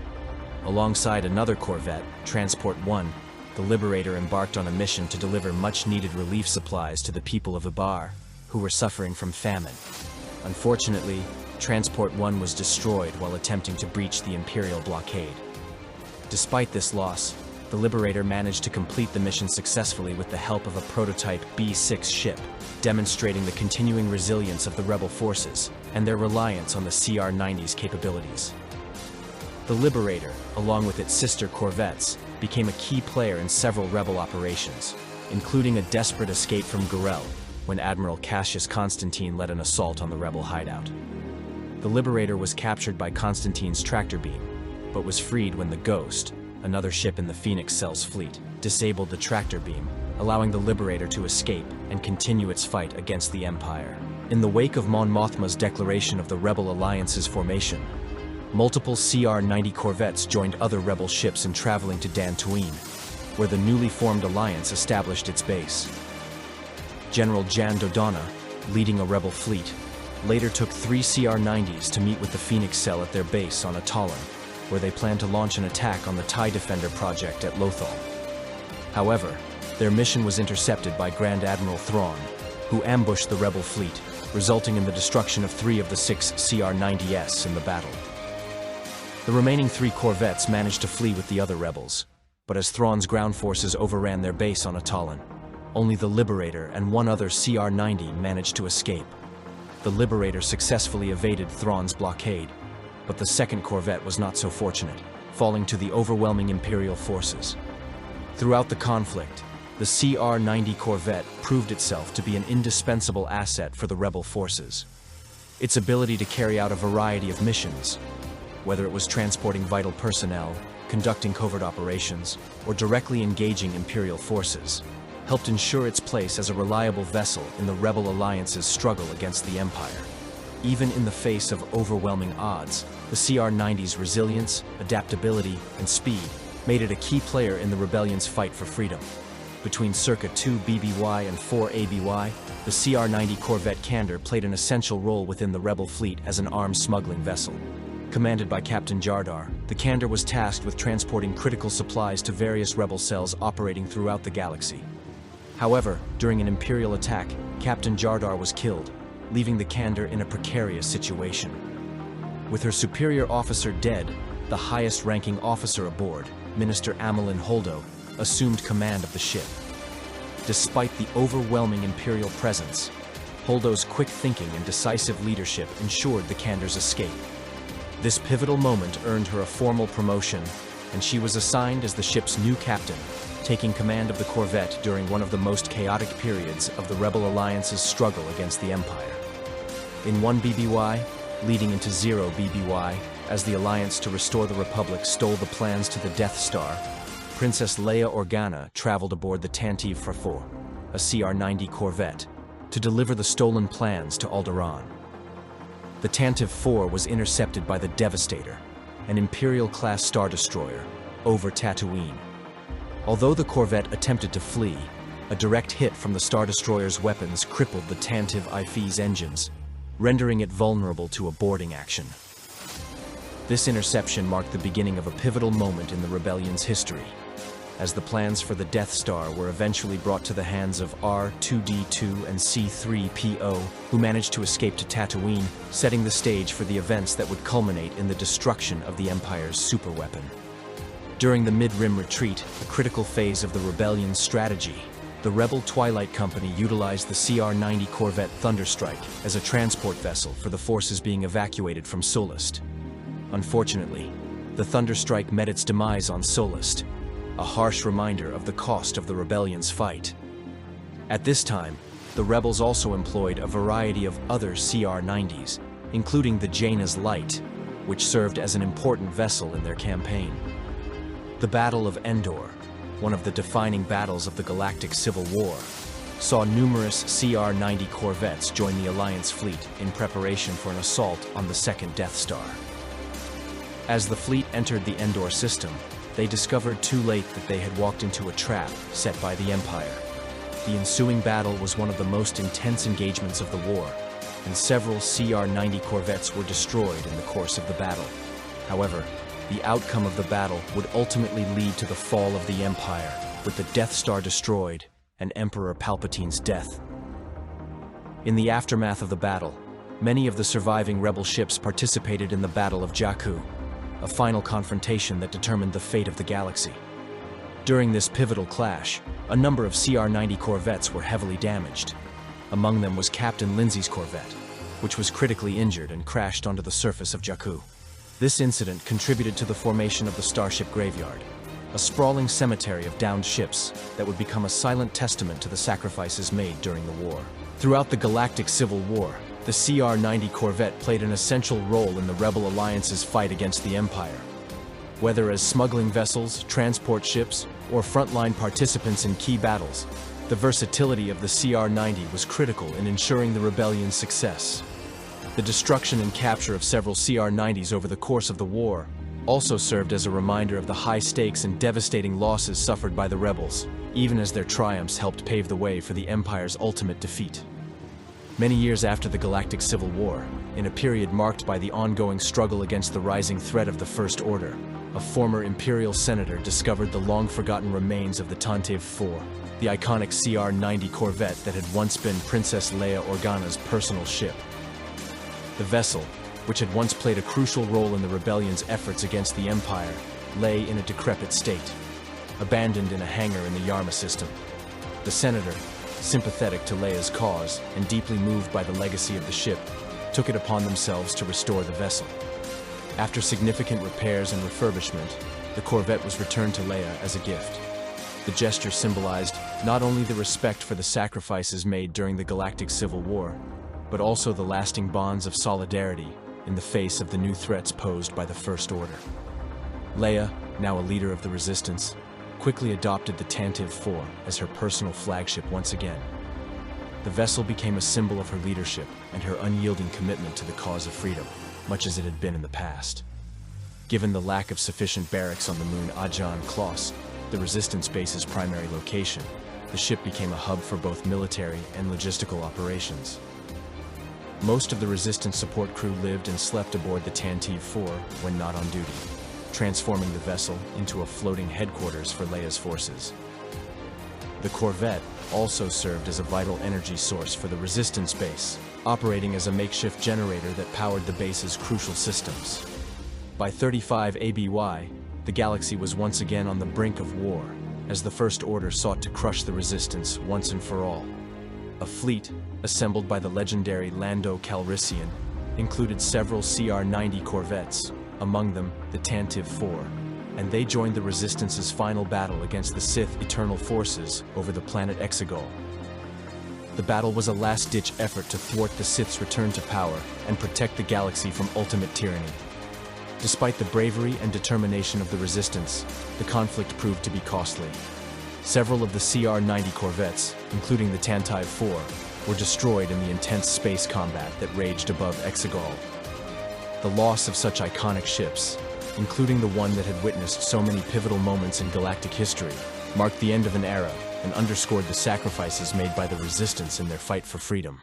Alongside another corvette, Transport 1, the Liberator embarked on a mission to deliver much-needed relief supplies to the people of Ibar, who were suffering from famine. Unfortunately, Transport 1 was destroyed while attempting to breach the Imperial blockade. Despite this loss, the Liberator managed to complete the mission successfully with the help of a prototype B-6 ship, demonstrating the continuing resilience of the rebel forces and their reliance on the CR-90's capabilities. The Liberator, along with its sister corvettes, became a key player in several rebel operations, including a desperate escape from Gorel when Admiral Cassius Constantine led an assault on the rebel hideout. The Liberator was captured by Constantine's tractor beam, but was freed when the Ghost, another ship in the Phoenix Cell's fleet, disabled the tractor beam, allowing the Liberator to escape and continue its fight against the Empire. In the wake of Mon Mothma's declaration of the Rebel Alliance's formation, multiple CR-90 Corvettes joined other rebel ships in traveling to Dantooine, where the newly formed alliance established its base. General Jan Dodonna, leading a rebel fleet, later took 3 CR-90s to meet with the Phoenix Cell at their base on Atallan, where they planned to launch an attack on the TIE Defender project at Lothal. However, their mission was intercepted by Grand Admiral Thrawn, who ambushed the rebel fleet, resulting in the destruction of 3 of the 6 CR-90s in the battle. The remaining 3 corvettes managed to flee with the other rebels, but as Thrawn's ground forces overran their base on Atallan, only the Liberator and 1 other CR-90 managed to escape. The Liberator successfully evaded Thrawn's blockade, but the second corvette was not so fortunate, falling to the overwhelming Imperial forces. Throughout the conflict, the CR-90 Corvette proved itself to be an indispensable asset for the rebel forces. Its ability to carry out a variety of missions, whether it was transporting vital personnel, conducting covert operations, or directly engaging Imperial forces, helped ensure its place as a reliable vessel in the Rebel Alliance's struggle against the Empire. Even in the face of overwhelming odds, the CR-90's resilience, adaptability, and speed made it a key player in the rebellion's fight for freedom. Between circa 2 BBY and 4 ABY, the CR-90 Corvette Candor played an essential role within the rebel fleet as an arms smuggling vessel. Commanded by Captain Jardar, the Candor was tasked with transporting critical supplies to various rebel cells operating throughout the galaxy. However, during an Imperial attack, Captain Jardar was killed, leaving the Candor in a precarious situation. With her superior officer dead, the highest-ranking officer aboard, Minister Amelin Holdo, assumed command of the ship. Despite the overwhelming Imperial presence, Holdo's quick thinking and decisive leadership ensured the Candor's escape. This pivotal moment earned her a formal promotion, and she was assigned as the ship's new captain, taking command of the Corvette during one of the most chaotic periods of the Rebel Alliance's struggle against the Empire. In 1 BBY, leading into 0 BBY, As the Alliance to restore the Republic stole the plans to the Death Star, Princess Leia Organa traveled aboard the Tantive IV, a CR-90 Corvette, to deliver the stolen plans to Alderaan. The Tantive IV was intercepted by the Devastator, an Imperial-class Star Destroyer, over Tatooine. Although the Corvette attempted to flee, a direct hit from the Star Destroyer's weapons crippled the Tantive IV's engines, rendering it vulnerable to a boarding action. This interception marked the beginning of a pivotal moment in the Rebellion's history, as the plans for the Death Star were eventually brought to the hands of R2-D2 and C-3PO, who managed to escape to Tatooine, setting the stage for the events that would culminate in the destruction of the Empire's superweapon. During the Mid-Rim Retreat, a critical phase of the Rebellion's strategy, the Rebel Twilight Company utilized the CR-90 Corvette Thunderstrike as a transport vessel for the forces being evacuated from Solist. Unfortunately, the Thunderstrike met its demise on Solist, a harsh reminder of the cost of the Rebellion's fight. At this time, the rebels also employed a variety of other CR-90s, including the Jaina's Light, which served as an important vessel in their campaign. The Battle of Endor, one of the defining battles of the Galactic Civil War, saw numerous CR-90 Corvettes join the Alliance fleet in preparation for an assault on the second Death Star. As the fleet entered the Endor system, they discovered too late that they had walked into a trap set by the Empire. The ensuing battle was one of the most intense engagements of the war, and several CR-90 Corvettes were destroyed in the course of the battle. However, the outcome of the battle would ultimately lead to the fall of the Empire, with the Death Star destroyed and Emperor Palpatine's death. In the aftermath of the battle, many of the surviving Rebel ships participated in the Battle of Jakku, a final confrontation that determined the fate of the galaxy. During this pivotal clash, a number of CR-90 Corvettes were heavily damaged. Among them was Captain Lindsay's Corvette, which was critically injured and crashed onto the surface of Jakku. This incident contributed to the formation of the Starship Graveyard, a sprawling cemetery of downed ships that would become a silent testament to the sacrifices made during the war. Throughout the Galactic Civil War, the CR-90 Corvette played an essential role in the Rebel Alliance's fight against the Empire. Whether as smuggling vessels, transport ships, or frontline participants in key battles, the versatility of the CR-90 was critical in ensuring the Rebellion's success. The destruction and capture of several CR-90s over the course of the war also served as a reminder of the high stakes and devastating losses suffered by the rebels, even as their triumphs helped pave the way for the Empire's ultimate defeat. Many years after the Galactic Civil War, in a period marked by the ongoing struggle against the rising threat of the First Order, a former Imperial senator discovered the long-forgotten remains of the Tantive IV, the iconic CR-90 Corvette that had once been Princess Leia Organa's personal ship. The vessel, which had once played a crucial role in the rebellion's efforts against the Empire, lay in a decrepit state, abandoned in a hangar in the Yarma system. The senator, sympathetic to Leia's cause and deeply moved by the legacy of the ship, took it upon themselves to restore the vessel. After significant repairs and refurbishment, the Corvette was returned to Leia as a gift. The gesture symbolized not only the respect for the sacrifices made during the Galactic Civil War, but also the lasting bonds of solidarity in the face of the new threats posed by the First Order. Leia, now a leader of the Resistance, quickly adopted the Tantive IV as her personal flagship once again. The vessel became a symbol of her leadership and her unyielding commitment to the cause of freedom, much as it had been in the past. Given the lack of sufficient barracks on the moon Ajan Kloss, the Resistance base's primary location, the ship became a hub for both military and logistical operations. Most of the Resistance support crew lived and slept aboard the Tantive IV when not on duty, transforming the vessel into a floating headquarters for Leia's forces. The Corvette also served as a vital energy source for the Resistance base, operating as a makeshift generator that powered the base's crucial systems. By 35 ABY, the galaxy was once again on the brink of war, as the First Order sought to crush the Resistance once and for all. A fleet, assembled by the legendary Lando Calrissian, included several CR-90 Corvettes, among them the Tantive IV, and they joined the Resistance's final battle against the Sith Eternal Forces over the planet Exegol. The battle was a last-ditch effort to thwart the Sith's return to power and protect the galaxy from ultimate tyranny. Despite the bravery and determination of the resistance, the conflict proved to be costly. Several of the CR-90 Corvettes, including the Tantive IV, were destroyed in the intense space combat that raged above Exegol. The loss of such iconic ships, including the one that had witnessed so many pivotal moments in galactic history, marked the end of an era and underscored the sacrifices made by the resistance in their fight for freedom.